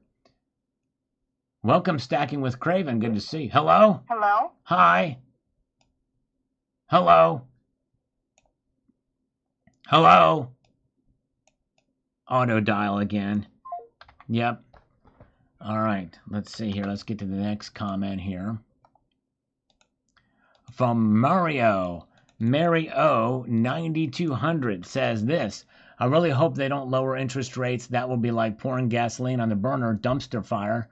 Welcome, Stacking with Craven. Good to see you. Hello? Hello? Hi. Hello? Hello? Auto dial again. Yep. All right. Let's see here. Let's get to the next comment here. From Mario. Mary O 9200 says this. I really hope they don't lower interest rates. That will be like pouring gasoline on the burner dumpster fire.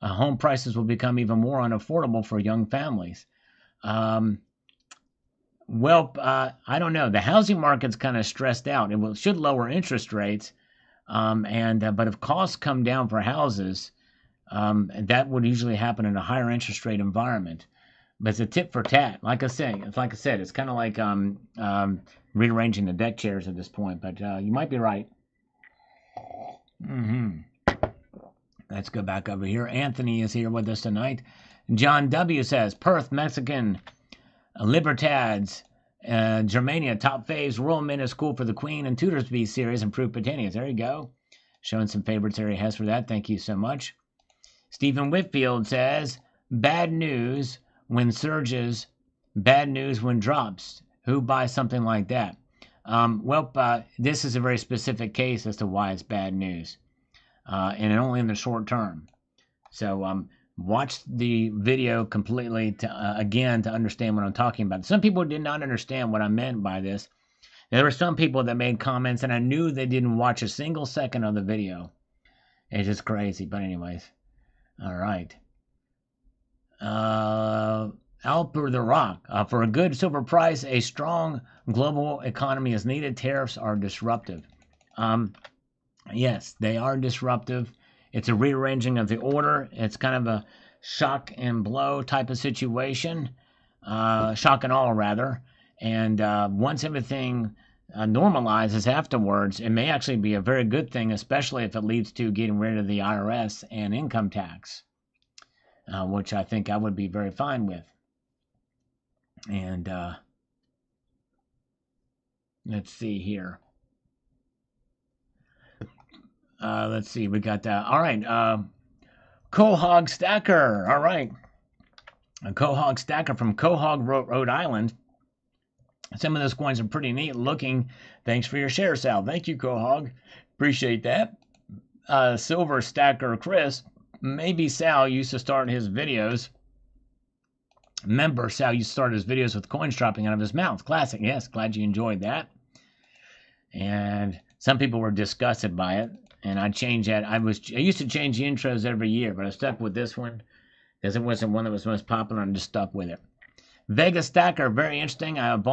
Home prices will become even more unaffordable for young families. I don't know. The housing market's kind of stressed out. It should lower interest rates. But if costs come down for houses, that would usually happen in a higher interest rate environment. But it's a tit for tat. Like I said, it's kind of like rearranging the deck chairs at this point. But you might be right. Let's go back over here. Anthony is here with us tonight. John W. says, Perth, Mexican, Libertads, Germania, top faves, Royal Mint is cool for the Queen, and Tudors B series, Improved Britannias. There you go. Showing some favorites there he has for that. Thank you so much. Stephen Whitfield says, bad news when surges, bad news when drops. Who buys something like that? This is a very specific case as to why it's bad news. And only in the short term. So watch the video completely to understand what I'm talking about. Some people did not understand what I meant by this. There were some people that made comments, and I knew they didn't watch a single second of the video. It's just crazy. But anyways, all right. Alper the Rock. For a good silver price, a strong global economy is needed. Tariffs are disruptive. Yes, they are disruptive. It's a rearranging of the order. It's kind of a shock and blow type of situation. Shock and awe, rather. And once everything normalizes afterwards, it may actually be a very good thing, especially if it leads to getting rid of the IRS and income tax, which I think I would be very fine with. And let's see here. Let's see. We got that. All right. Quahog Stacker. All right. A Quahog Stacker from Quahog, Rhode Island. Some of those coins are pretty neat looking. Thanks for your share, Sal. Thank you, Quahog. Appreciate that. Silver Stacker Chris. Maybe Sal used to start his videos. Remember, Sal used to start his videos with coins dropping out of his mouth. Classic. Yes, glad you enjoyed that. And some people were disgusted by it. And I changed that. I used to change the intros every year, but I stuck with this one because it wasn't one that was most popular, and I just stuck with it. Vegas Stacker, very interesting. I've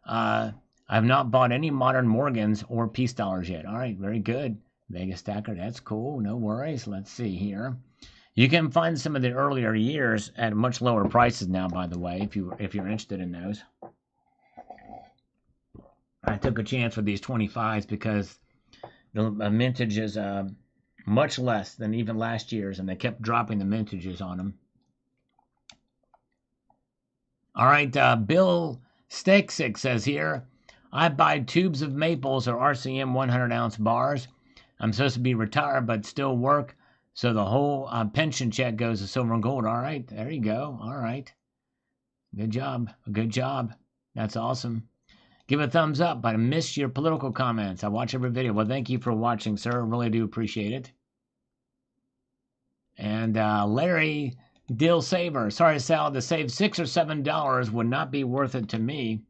not bought any modern Morgans or peace dollars yet. All right, very good. Vegas Stacker, that's cool. No worries. Let's see here. You can find some of the earlier years at much lower prices now, by the way, if you're interested in those. I took a chance with these 25s because the mintage is much less than even last year's, and they kept dropping the mintages on them. All right, Bill Steksick says here, I buy tubes of maples or RCM 100-ounce bars. I'm supposed to be retired but still work, so the whole pension check goes to silver and gold. All right, there you go. All right. Good job. Good job. That's awesome. Give a thumbs up. I miss your political comments. I watch every video. Well, thank you for watching, sir. Really do appreciate it. And Larry Dill Saver. Sorry, Sal, to save $6 or $7 would not be worth it to me.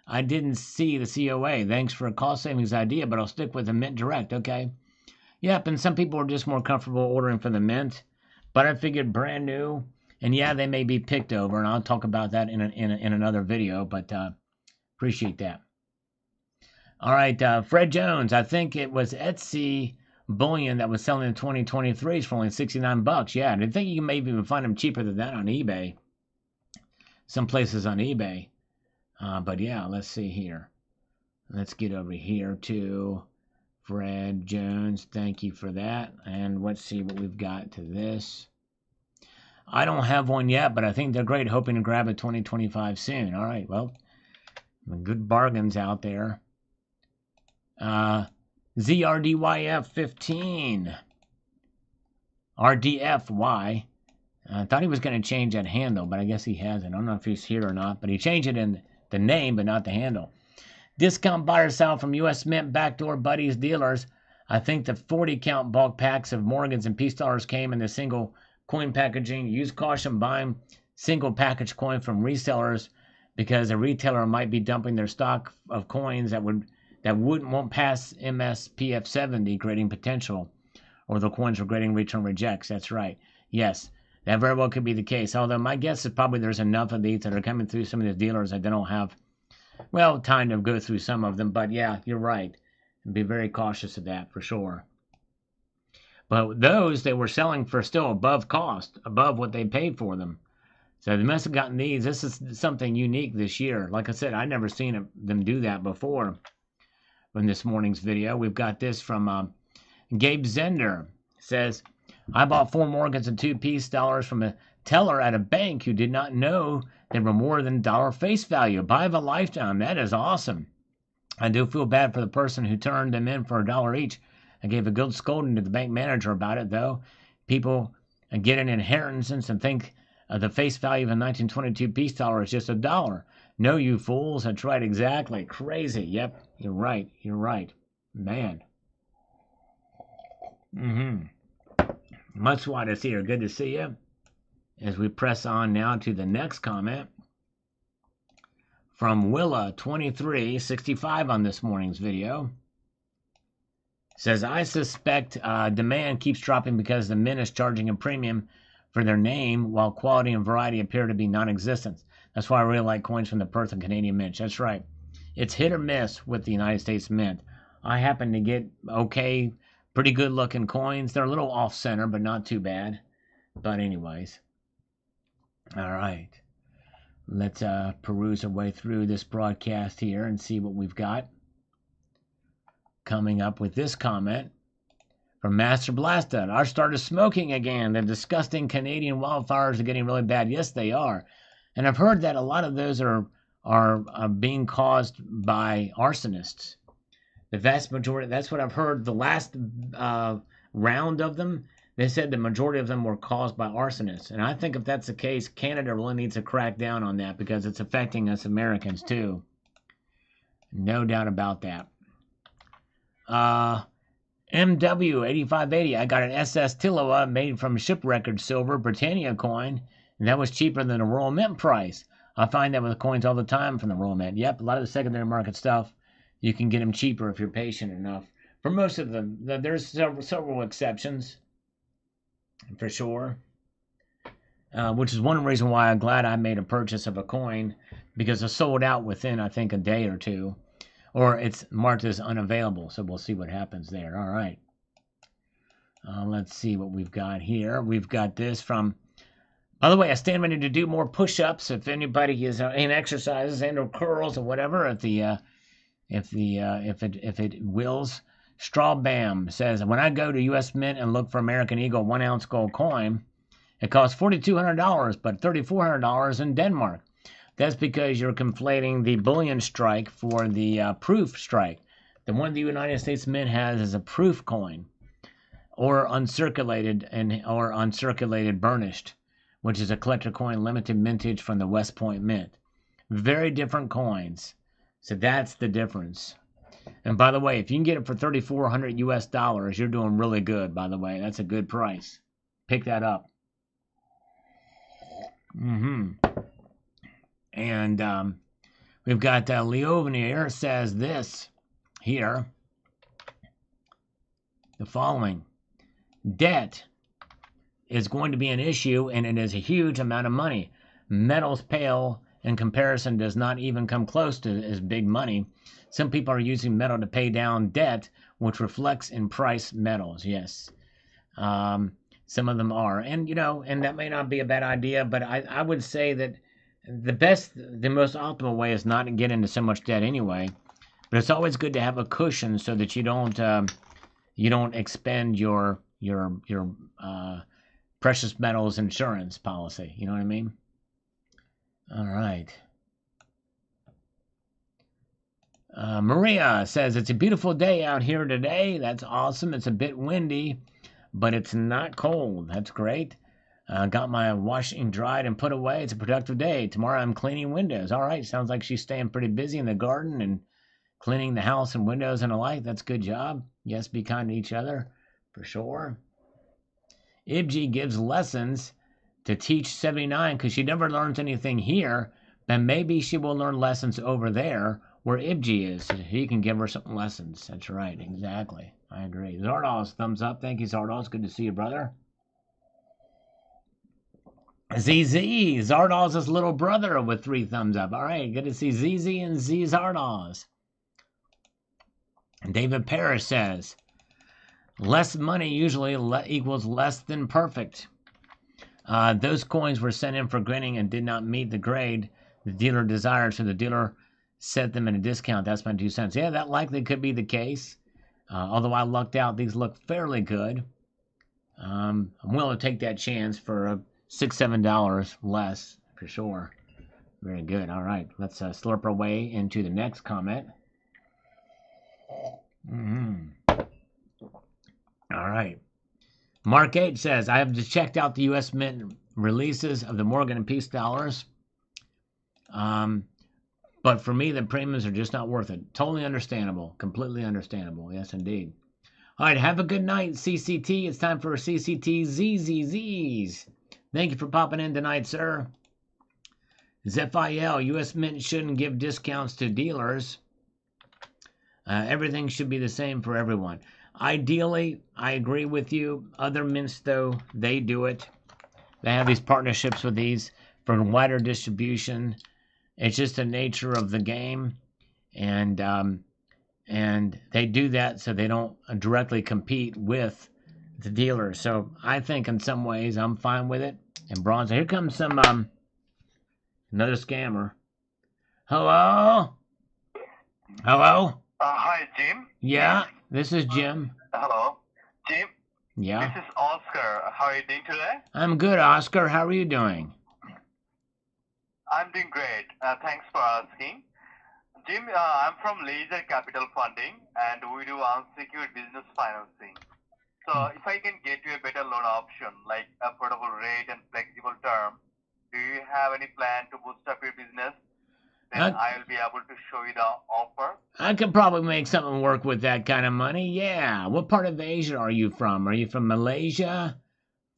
I didn't see the COA. Thanks for a cost savings idea, but I'll stick with the Mint Direct, okay? Yep, and some people are just more comfortable ordering from the Mint, but I figured brand new, and yeah, they may be picked over, and I'll talk about that in another video, but appreciate that. All right, Fred Jones. I think it was Etsy bullion that was selling in 2023s for only $69. Yeah, I think you can maybe even find them cheaper than that on eBay. Some places on eBay. But yeah, let's see here. Let's get over here to Fred Jones. Thank you for that. And let's see what we've got to this. I don't have one yet, but I think they're great. Hoping to grab a 2025 soon. All right, well, good bargains out there. ZRDYF15. RDFY. I thought he was going to change that handle, but I guess he hasn't. I don't know if he's here or not, but he changed it in the name, but not the handle. Discount buyer sale from U.S. Mint backdoor buddies dealers. I think the 40-count bulk packs of Morgans and peace dollars came in the single coin packaging. Use caution buying single package coin from resellers because a retailer might be dumping their stock of coins that won't pass MSPF 70 grading potential, or the coins are grading return rejects. That's right. Yes, that very well could be the case. Although my guess is probably there's enough of these that are coming through some of the dealers that they don't have, well, time to go through some of them. But yeah, you're right. Be very cautious of that for sure. But those they were selling for still above cost, above what they paid for them. So they must have gotten these. This is something unique this year. Like I said, I've never seen them do that before. In this morning's video, we've got this from Gabe Zender. Says, I bought 4 Morgans and 2 peace dollars from a teller at a bank who did not know they were more than dollar face value. Buy of a lifetime. That is awesome. I do feel bad for the person who turned them in for $1 each. I gave a good scolding to the bank manager about it, though. People get an inheritance and think the face value of a 1922 peace dollar is just $1. No, you fools. That's right, exactly. Crazy. Yep, you're right. You're right. Man. Mutswat is here. Good to see you. As we press on now to the next comment from Willa2365 on this morning's video. Says, I suspect demand keeps dropping because the Mint is charging a premium for their name, while quality and variety appear to be non-existent. That's why I really like coins from the Perth and Canadian Mint. That's right. It's hit or miss with the United States Mint. I happen to get okay, pretty good looking coins. They're a little off center, but not too bad. But anyways. All right. Let's peruse our way through this broadcast here and see what we've got. Coming up with this comment from Master Blasta. Our started smoking again. The disgusting Canadian wildfires are getting really bad. Yes, they are. And I've heard that a lot of those are being caused by arsonists. The vast majority, that's what I've heard. The last round of them, they said the majority of them were caused by arsonists. And I think if that's the case, Canada really needs to crack down on that because it's affecting us Americans too. No doubt about that. MW8580, I got an SS Tiloa made from shipwrecked silver Britannia coin, and that was cheaper than the Royal Mint price. I find that with coins all the time from the Royal Mint. Yep, a lot of the secondary market stuff, you can get them cheaper if you're patient enough. For most of them, there's several exceptions, for sure. Which is one reason why I'm glad I made a purchase of a coin, because it sold out within, I think, a day or two. Or it's marked as unavailable, so we'll see what happens there. All right. Let's see what we've got here. We've got this from... By the way, I stand ready to do more push-ups if anybody is in exercises and or curls or whatever. If it wills. Straw Bam says, when I go to U.S. Mint and look for American Eagle 1 ounce gold coin, it costs $4,200, but $3,400 in Denmark. That's because you're conflating the bullion strike for the proof strike. The one the United States Mint has is a proof coin, or uncirculated or uncirculated burnished, which is a collector coin limited mintage from the West Point Mint. Very different coins. So that's the difference. And by the way, if you can get it for $3,400 US, you're doing really good, by the way. That's a good price. Pick that up. And we've got Leovenier says this here. The following. Debt is going to be an issue, and it is a huge amount of money. Metals pale in comparison, does not even come close to as big money. Some people are using metal to pay down debt, which reflects in price metals. Yes. Some of them are. And, and that may not be a bad idea, but I would say that the most optimal way is not to get into so much debt anyway. But it's always good to have a cushion so that you don't expend your precious metals insurance policy. You know what I mean? All right. Maria says, it's a beautiful day out here today. That's awesome. It's a bit windy, but it's not cold. That's great. Got my washing dried and put away. It's a productive day. Tomorrow I'm cleaning windows. All right. Sounds like she's staying pretty busy in the garden and cleaning the house and windows and the like. That's a good job. Yes, be kind to each other, for sure. Ibji gives lessons to teach 79 because she never learns anything here, but maybe she will learn lessons over there where Ibji is. He can give her some lessons. That's right. Exactly. I agree. Zardos, thumbs up. Thank you, Zardos. Good to see you, brother. ZZ, Zardos' little brother with 3 thumbs up. All right. Good to see ZZ and Z Zardos. David Parrish says, less money usually equals less than perfect. Those coins were sent in for grading and did not meet the grade the dealer desired, so the dealer set them at a discount. That's my 2 cents. Yeah, that likely could be the case. Although I lucked out, these look fairly good. I'm willing to take that chance for $6-7 less, for sure. Very good. All right, let's slurp our way into the next comment. All right. Mark H says, I have just checked out the U.S. Mint releases of the Morgan and Peace dollars. But for me, the premiums are just not worth it. Totally understandable. Completely understandable. Yes, indeed. All right. Have a good night, CCT. It's time for CCT ZZZs. Thank you for popping in tonight, sir. Zephiel, U.S. Mint shouldn't give discounts to dealers. Everything should be the same for everyone. Ideally, I agree with you. Other mints, though, they do it. They have these partnerships with these for wider distribution. It's just the nature of the game, and they do that so they don't directly compete with the dealers. So I think in some ways I'm fine with it. And bronze. Here comes some another scammer. Hello? Hello? Hi, Jim. Yeah, this is Jim. Hello, Jim. Yeah. This is Oscar. How are you doing today? I'm good, Oscar. How are you doing? I'm doing great. Thanks for asking. Jim, I'm from Leisure Capital Funding, and we do unsecured business financing. So if I can get you a better loan option, like affordable rate and flexible term, do you have any plan to boost up your business? Then I'll be able to show you the offer. I could probably make something work with that kind of money. Yeah. What part of Asia are you from? Are you from Malaysia?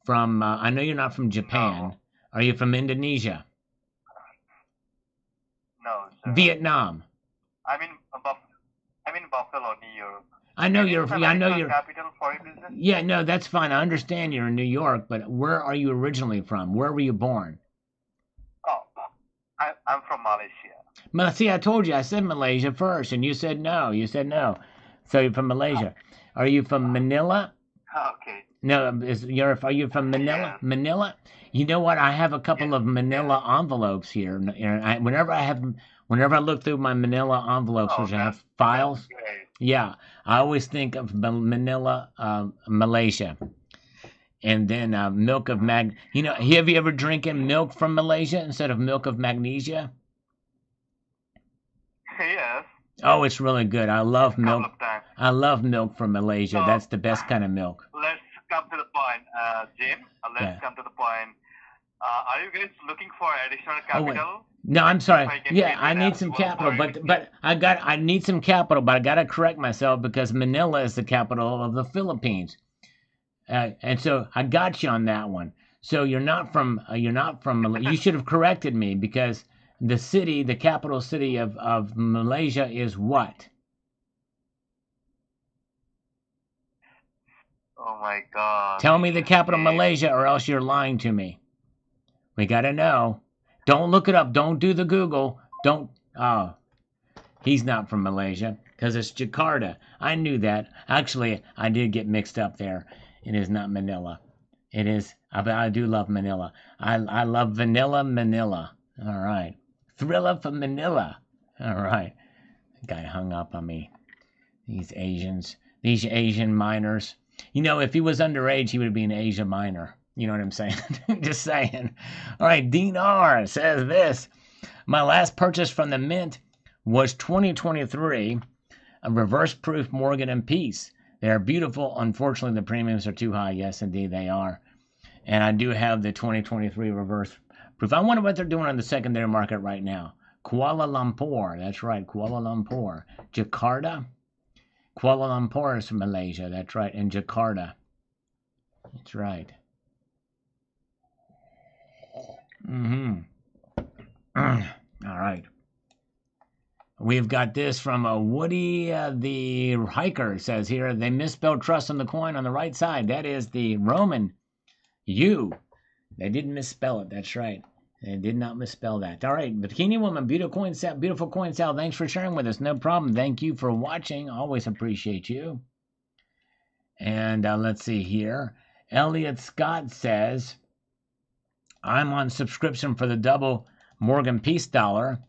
From I know you're not from Japan. No. Are you from Indonesia? No, sir. Vietnam. I'm in Buffalo, New York. I know you're. I know you're. Capital for your business? Yeah, no, that's fine. I understand you're in New York, but where are you originally from? Where were you born? Oh, I'm from Malaysia. Well, see, I told you. I said Malaysia first, and you said no. You said no. So you're from Malaysia. Are you from Manila? Okay. No, are you from Manila? Yeah. Manila? You know what? I have a couple of Manila envelopes here. Whenever I look through my Manila envelopes, which I have files. Great. Yeah, I always think of Manila, Malaysia, and then milk of have you ever drinking milk from Malaysia instead of milk of magnesia? Yes. Oh, it's really good. I love milk. Couple of times. I love milk from Malaysia. So, That's the best kind of milk. Let's come to the point, Jim. Yeah. Come to the point. Are you guys looking for additional Oh, wait. capital? No, I'm sorry. If I can Yeah, give you I an need some approval capital, for but I need some capital, but I got to correct myself because Manila is the capital of the Philippines, and so I got you on that one. So you're not from you should have corrected me because the capital city of Malaysia is what? Oh my God. Tell me the capital of Malaysia, or else you're lying to me. We got to know. Don't look it up. Don't do the Google. Don't. Oh, he's not from Malaysia because it's Jakarta. I knew that. Actually, I did get mixed up there. It is not Manila. It is. I do love Manila. I love vanilla Manila. All right. Thriller from Manila. All right. Guy hung up on me. These Asian minors. You know, if he was underage, he would be an Asia minor. You know what I'm saying? Just saying. All right, Dean R. says this. My last purchase from the Mint was 2023, a reverse-proof Morgan and Peace. They are beautiful. Unfortunately, the premiums are too high. Yes, indeed, they are. And I do have the 2023 reverse proof. I wonder what they're doing on the secondary market right now. Kuala Lumpur. That's right, Kuala Lumpur. Jakarta. Kuala Lumpur is from Malaysia. That's right, and Jakarta. That's right. All right. We've got this from Woody the Hiker. Says here, they misspelled trust on the coin on the right side. That is the Roman U. They didn't misspell it. That's right. They did not misspell that. All right. Bikini Woman, beautiful coin sale. Thanks for sharing with us. No problem. Thank you for watching. Always appreciate you. And let's see here. Elliot Scott says, I'm on subscription for the double Morgan Peace dollar.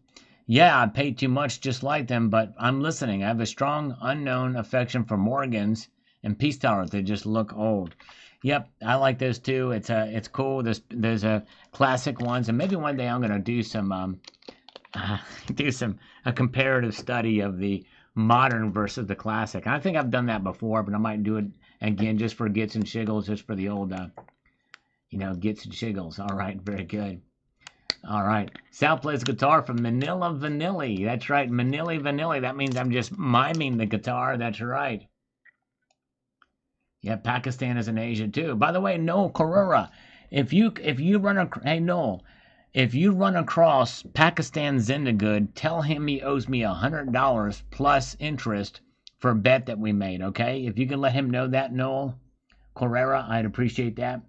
Yeah, I paid too much just like them, but I'm listening. I have a strong unknown affection for Morgans and Peace dollars. They just look old. Yep, I like those too. It's cool. There's a classic ones, and maybe one day I'm gonna do some a comparative study of the modern versus the classic. I think I've done that before, but I might do it again just for gits and shiggles, just for the old gits and shiggles. All right, very good. All right. Sal plays guitar from Manila Vanilli. That's right, Manila Vanilli. That means I'm just miming the guitar. That's right. Yeah, Pakistan is in Asia too. By the way, Noel Carrera, if you run across Pakistan Zindagood, tell him he owes me $100 plus interest for a bet that we made. Okay, if you can let him know that, Noel Carrera, I'd appreciate that.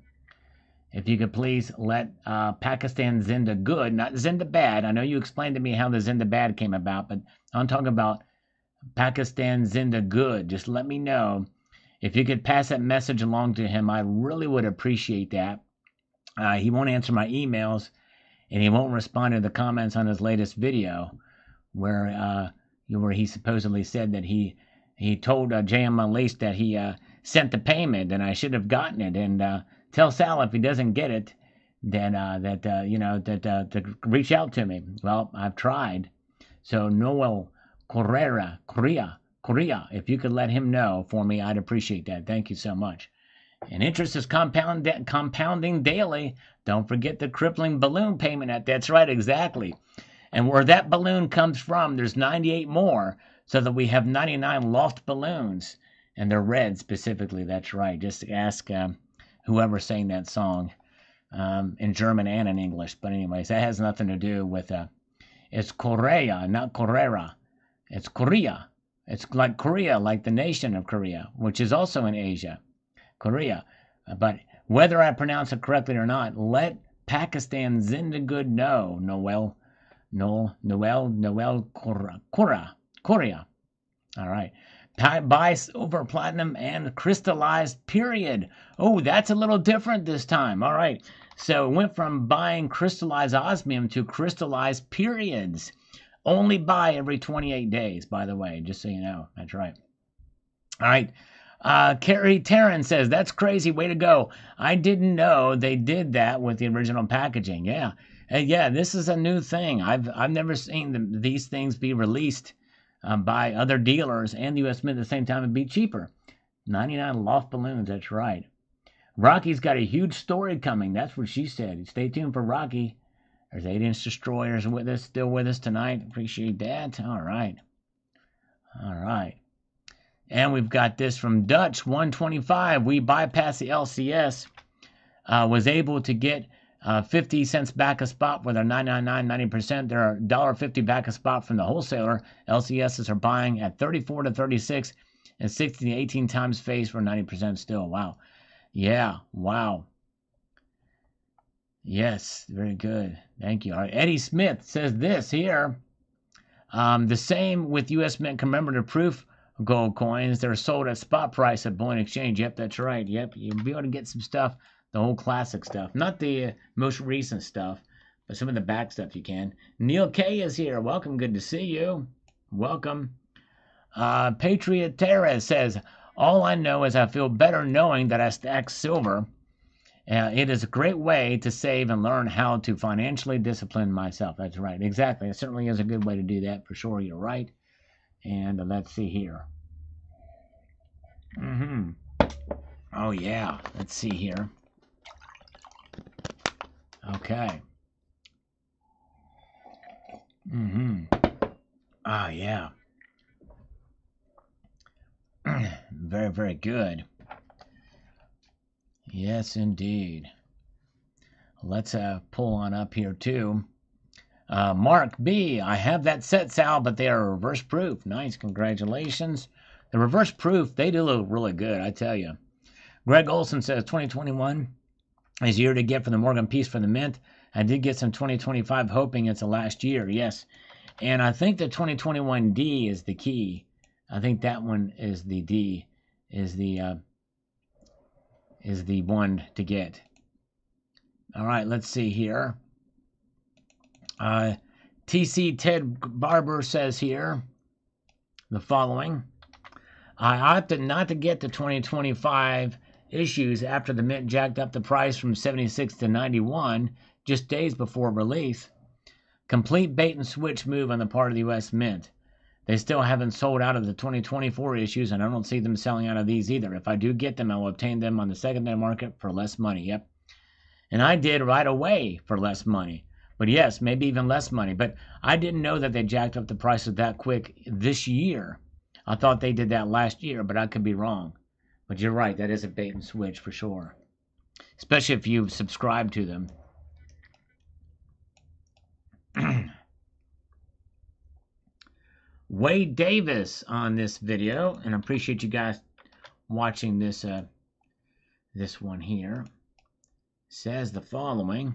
if you could please let Pakistan Zinda Good, not Zinda Bad. I know you explained to me how the Zinda Bad came about, but I'm talking about Pakistan Zinda Good. Just let me know. If you could pass that message along to him, I really would appreciate that. He won't answer my emails, and he won't respond to the comments on his latest video, where he supposedly said that he told JM Unleashed that he sent the payment, and I should have gotten it. And tell Sal if he doesn't get it, then to reach out to me. Well, I've tried. So Noel Correa, if you could let him know for me, I'd appreciate that. Thank you so much. And interest is compounding daily. Don't forget the crippling balloon payment. That's right, exactly. And where that balloon comes from, there's 98 more, so that we have 99 loft balloons. And they're red specifically, that's right. Just ask whoever sang that song in German and in English. But anyways, that has nothing to do with... it's Korea, not Correa. It's Korea. It's like Korea, like the nation of Korea, which is also in Asia. Korea. But whether I pronounce it correctly or not, let Pakistan Zindagood know, Noel Korea. All right. Buy silver, platinum, and crystallized period. Oh, that's a little different this time. All right. So it went from buying crystallized osmium to crystallized periods. Only buy every 28 days, by the way, just so you know. That's right. All right. Carrie Taryn says, that's crazy. Way to go. I didn't know they did that with the original packaging. Yeah. Yeah, this is a new thing. I've never seen these things be released by other dealers and the U.S. Mint at the same time and be cheaper. 99 loft balloons, that's right. Rocky's got a huge story coming. That's what she said. Stay tuned for Rocky. There's 8-inch destroyers with us, still with us tonight. Appreciate that. All right. All right. And we've got this from Dutch 125. We bypassed the LCS. Was able to get 50 cents back a spot with our 999 90%. There are $1.50 back a spot from the wholesaler. LCSs are buying at 34 to 36 and 16 to 18 times face for 90% still. Wow. Yeah. Wow. Yes. Very good. Thank you. All right. Eddie Smith says this here. The same with U.S. Mint commemorative proof gold coins. They're sold at spot price at Bullion Exchange. Yep, that's right. Yep. You'll be able to get some stuff. The whole classic stuff. Not the most recent stuff, but some of the back stuff you can. Neil K is here. Welcome. Good to see you. Welcome. Patriot Terra says, all I know is I feel better knowing that I stack silver. It is a great way to save and learn how to financially discipline myself. That's right. Exactly. It certainly is a good way to do that for sure. You're right. And let's see here. Oh, yeah. Let's see here. Okay. Ah, yeah. Very, very good. Yes, indeed. Let's pull on up here, too. Mark B. I have that set, Sal, but they are reverse proof. Nice. Congratulations. The reverse proof, they do look really good, I tell you. Greg Olson says 2021 is year to get for the Morgan piece for the Mint. I did get some 2025 hoping it's the last year. Yes. And I think the 2021D is the key. I think that one is the D, is the one to get. All right, let's see here. TC Ted Barber says here the following. I opted not to get the 2025 issues after the Mint jacked up the price from 76 to 91 just days before release. Complete bait and switch move on the part of the U.S. Mint. They still haven't sold out of the 2024 issues, and I don't see them selling out of these either. If I do get them, I will obtain them on the secondary market for less money. Yep. And I did right away for less money. But yes, maybe even less money. But I didn't know that they jacked up the prices that quick this year. I thought they did that last year, but I could be wrong. But you're right, that is a bait and switch for sure. Especially if you've subscribed to them. Wade Davis on this video, and I appreciate you guys watching this this one here. says the following.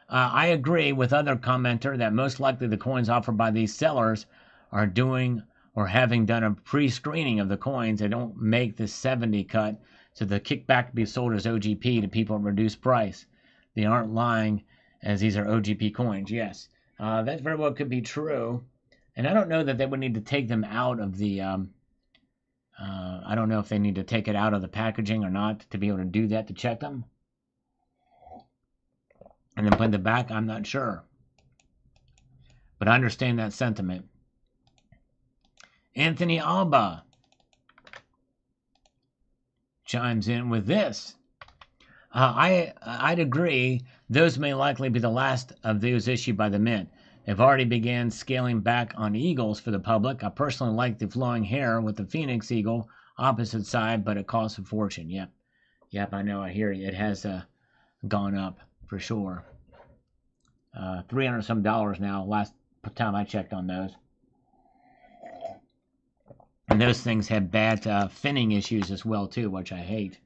I agree with other commenter that most likely the coins offered by these sellers are doing or having done a pre-screening of the coins. They don't make the 70 cut, so the kickback be sold as OGP to people at reduced price. They aren't lying, as these are OGP coins. Yes, that very well could be true. And I don't know that they would need to take them out of the... I don't know if they need to take it out of the packaging or not to be able to do that, to check them. And then put it back, I'm not sure. But I understand that sentiment. Anthony Alba chimes in with this. I'd agree. Those may likely be the last of those issued by the Mint. They've already began scaling back on eagles for the public. I personally like the flowing hair with the phoenix eagle opposite side, but it costs a fortune. Yep, I know. I hear you. It has gone up for sure. $300 some now. Last time I checked on those. And those things have bad finning issues as well too, which I hate.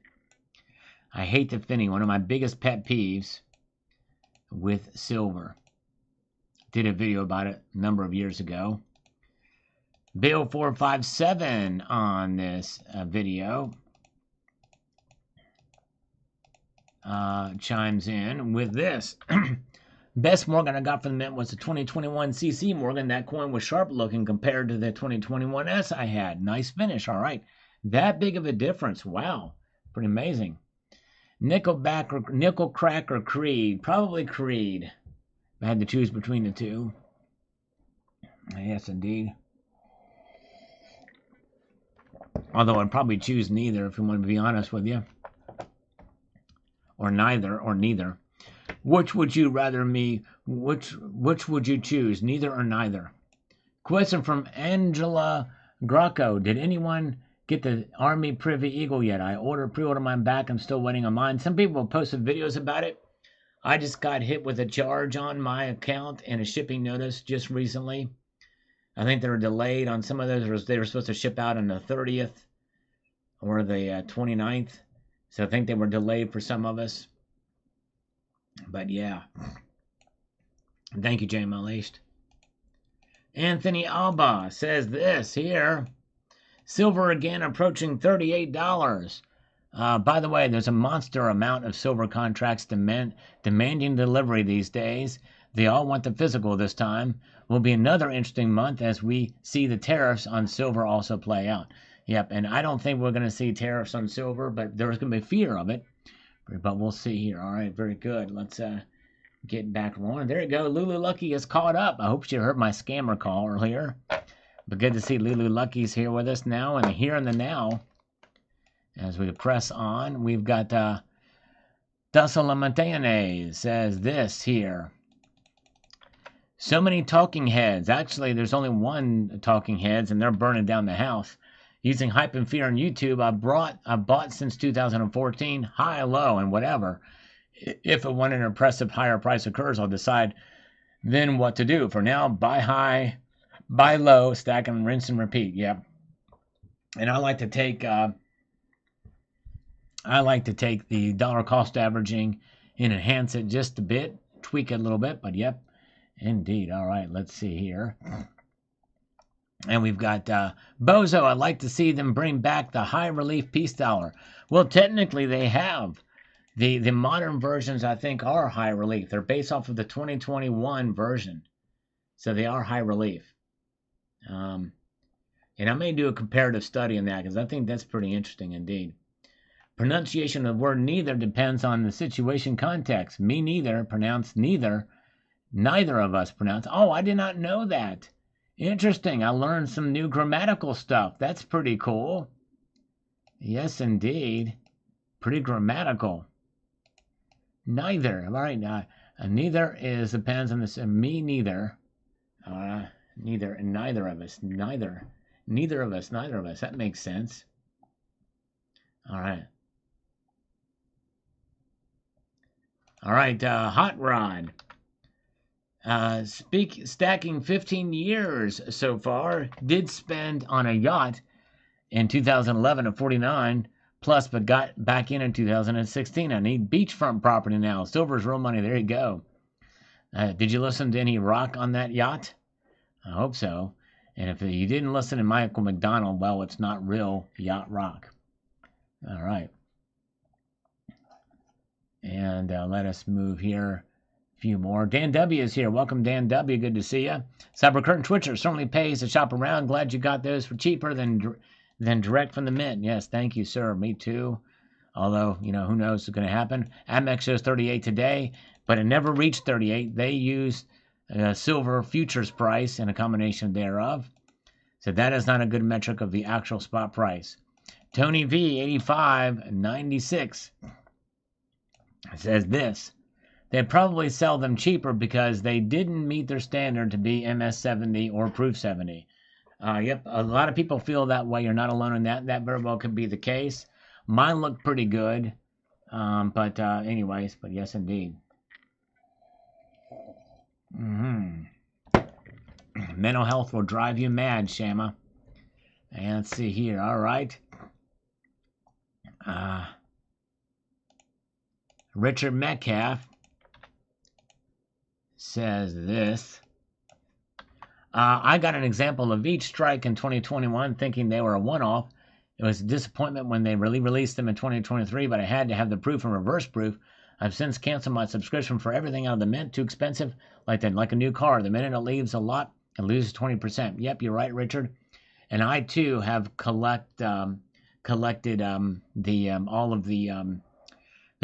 I hate the finning. One of my biggest pet peeves with silver. Did a video about it a number of years ago. Bill 457 on this video chimes in with this. Best Morgan I got from the Mint was the 2021 CC Morgan. That coin was sharp looking compared to the 2021 S I had. Nice finish. All right. That big of a difference. Wow. Pretty amazing. Nickel crack or Creed? Probably Creed. I had to choose between the two. Yes, indeed. Although I'd probably choose neither, if you want to be honest with you. Or neither, or neither. Which would you rather me? Which would you choose? Neither or neither? Question from Angela Greco. Did anyone get the Army Privy Eagle yet? I pre-ordered mine back. I'm still waiting on mine. Some people posted videos about it. I just got hit with a charge on my account and a shipping notice just recently. I think they were delayed on some of those. They were supposed to ship out on the 30th or the 29th. So I think they were delayed for some of us. But yeah. Thank you, JML East. Anthony Alba says this here. Silver again approaching $38. By the way, there's a monster amount of silver contracts demanding delivery these days. They all want the physical this time. Will be another interesting month as we see the tariffs on silver also play out. Yep, and I don't think we're going to see tariffs on silver, but there's going to be fear of it. But we'll see here. All right, very good. Let's get back rolling. There you go. Lulu Lucky is caught up. I hope she heard my scammer call earlier. But good to see Lulu Lucky's here with us now and here in the now. As we press on, we've got Dasalamatane says this here. So many talking heads. Actually, there's only one talking heads, and they're burning down the house. Using hype and fear on YouTube, I bought since 2014, high, low, and whatever. If when an impressive higher price occurs, I'll decide then what to do. For now, buy high, buy low, stack and rinse and repeat. Yep. And I like to take the dollar cost averaging and enhance it just a bit, tweak it a little bit, but yep, indeed. All right, let's see here. And we've got Bozo. I'd like to see them bring back the high relief peace dollar. Well, technically they have. The modern versions, I think, are high relief. They're based off of the 2021 version. So they are high relief. And I may do a comparative study on that because I think that's pretty interesting indeed. Pronunciation of the word neither depends on the situation context. Me neither, pronounced neither. Neither of us pronounce. Oh, I did not know that. Interesting. I learned some new grammatical stuff. That's pretty cool. Yes, indeed. Pretty grammatical. Neither. All right. Neither depends on this. Me neither. Neither and neither of us. Neither. Neither of us. Neither of us. That makes sense. All right. All right. Hot Rod. Stacking 15 years so far. Did spend on a yacht in 2011 of 49. plus, but got back in 2016. I need beachfront property now. Silver's real money. There you go. Did you listen to any rock on that yacht? I hope so. And if you didn't listen to Michael McDonald, well, it's not real yacht rock. All right. And let us move here. A few more. Dan W. is here. Welcome, Dan W. Good to see you. Cyber Curtain Twitcher certainly pays to shop around. Glad you got those for cheaper than direct from the mint. Yes, thank you, sir. Me too. Although, who knows what's going to happen. Amex shows 38 today, but it never reached 38. They used silver futures price and a combination thereof. So that is not a good metric of the actual spot price. Tony V, 85.96, says this. They'd probably sell them cheaper because they didn't meet their standard to be MS70 or Proof 70. Yep, a lot of people feel that way. You're not alone in that. That very well could be the case. Mine look pretty good. But yes, indeed. Mental health will drive you mad, Shama. And let's see here. All right. Richard Metcalf says this. I got an example of each strike in 2021 thinking they were a one-off. It was a disappointment when they really released them in 2023, but I had to have the proof and reverse proof. I've since canceled my subscription for everything out of the mint. Too expensive, like a new car. The minute it leaves a lot, it loses 20%. Yep, you're right, Richard. And I too have collected all of the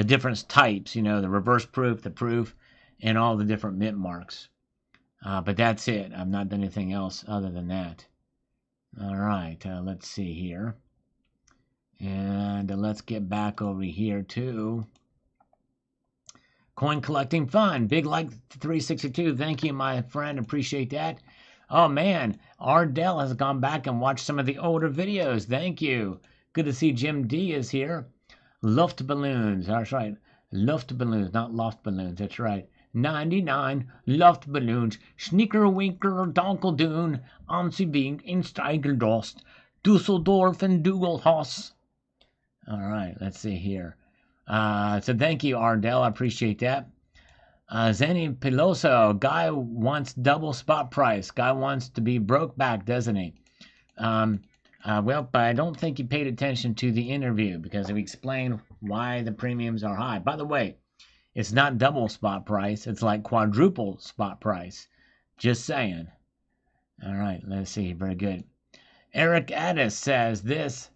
different types. The reverse proof, the proof, and all the different mint marks. But that's it. I've not done anything else other than that. All right, let's see here. And let's get back over here to Coin Collecting Fun. Big like 362. Thank you, my friend. Appreciate that. Oh, man. Ardell has gone back and watched some of the older videos. Thank you. Good to see Jim D is here. Luft balloons. That's right. Luft balloons, not loft balloons. That's right. 99 Luftballons, Schnickerwinker, Donkeldoon, Ansibing, in Steigeldorst, Dusseldorf, and Dugelhaus. All right, let's see here. So thank you, Ardell. I appreciate that. Zenny Piloso, guy wants double spot price. Guy wants to be broke back, doesn't he? Well, but I don't think he paid attention to the interview because we explained why the premiums are high. By the way, it's not double spot price. It's like quadruple spot price. Just saying. All right, let's see. Very good. Eric Addis says this.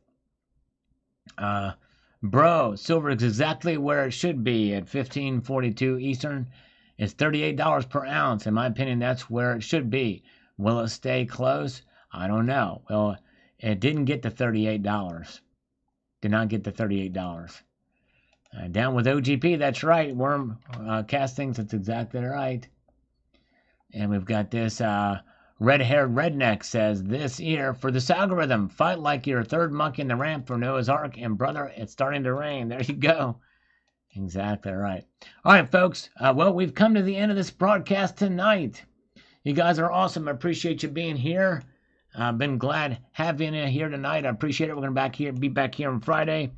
Bro, silver is exactly where it should be at 1542 Eastern. It's $38 per ounce. In my opinion, that's where it should be. Will it stay close? I don't know. Well, it didn't get to $38. Did not get to $38. Down with OGP, that's right. Worm castings, that's exactly right. And we've got this red-haired redneck says, this here for this algorithm, fight like you're a third monkey in the ramp for Noah's Ark, and brother, it's starting to rain. There you go. Exactly right. All right, folks. Well, we've come to the end of this broadcast tonight. You guys are awesome. I appreciate you being here. I've been glad having you here tonight. I appreciate it. We're going to be back here on Friday.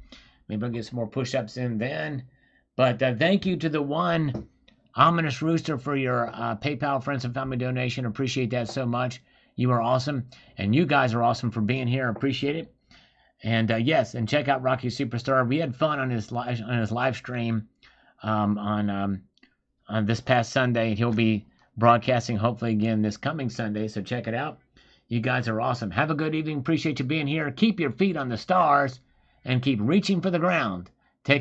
Maybe I'll get some more push-ups in then. But thank you to the one Ominous Rooster for your PayPal Friends and Family donation. Appreciate that so much. You are awesome. And you guys are awesome for being here. Appreciate it. And yes, and check out Rocky Superstar. We had fun on his live stream on this past Sunday. He'll be broadcasting hopefully again this coming Sunday. So check it out. You guys are awesome. Have a good evening. Appreciate you being here. Keep your feet on the stars. And keep reaching for the ground.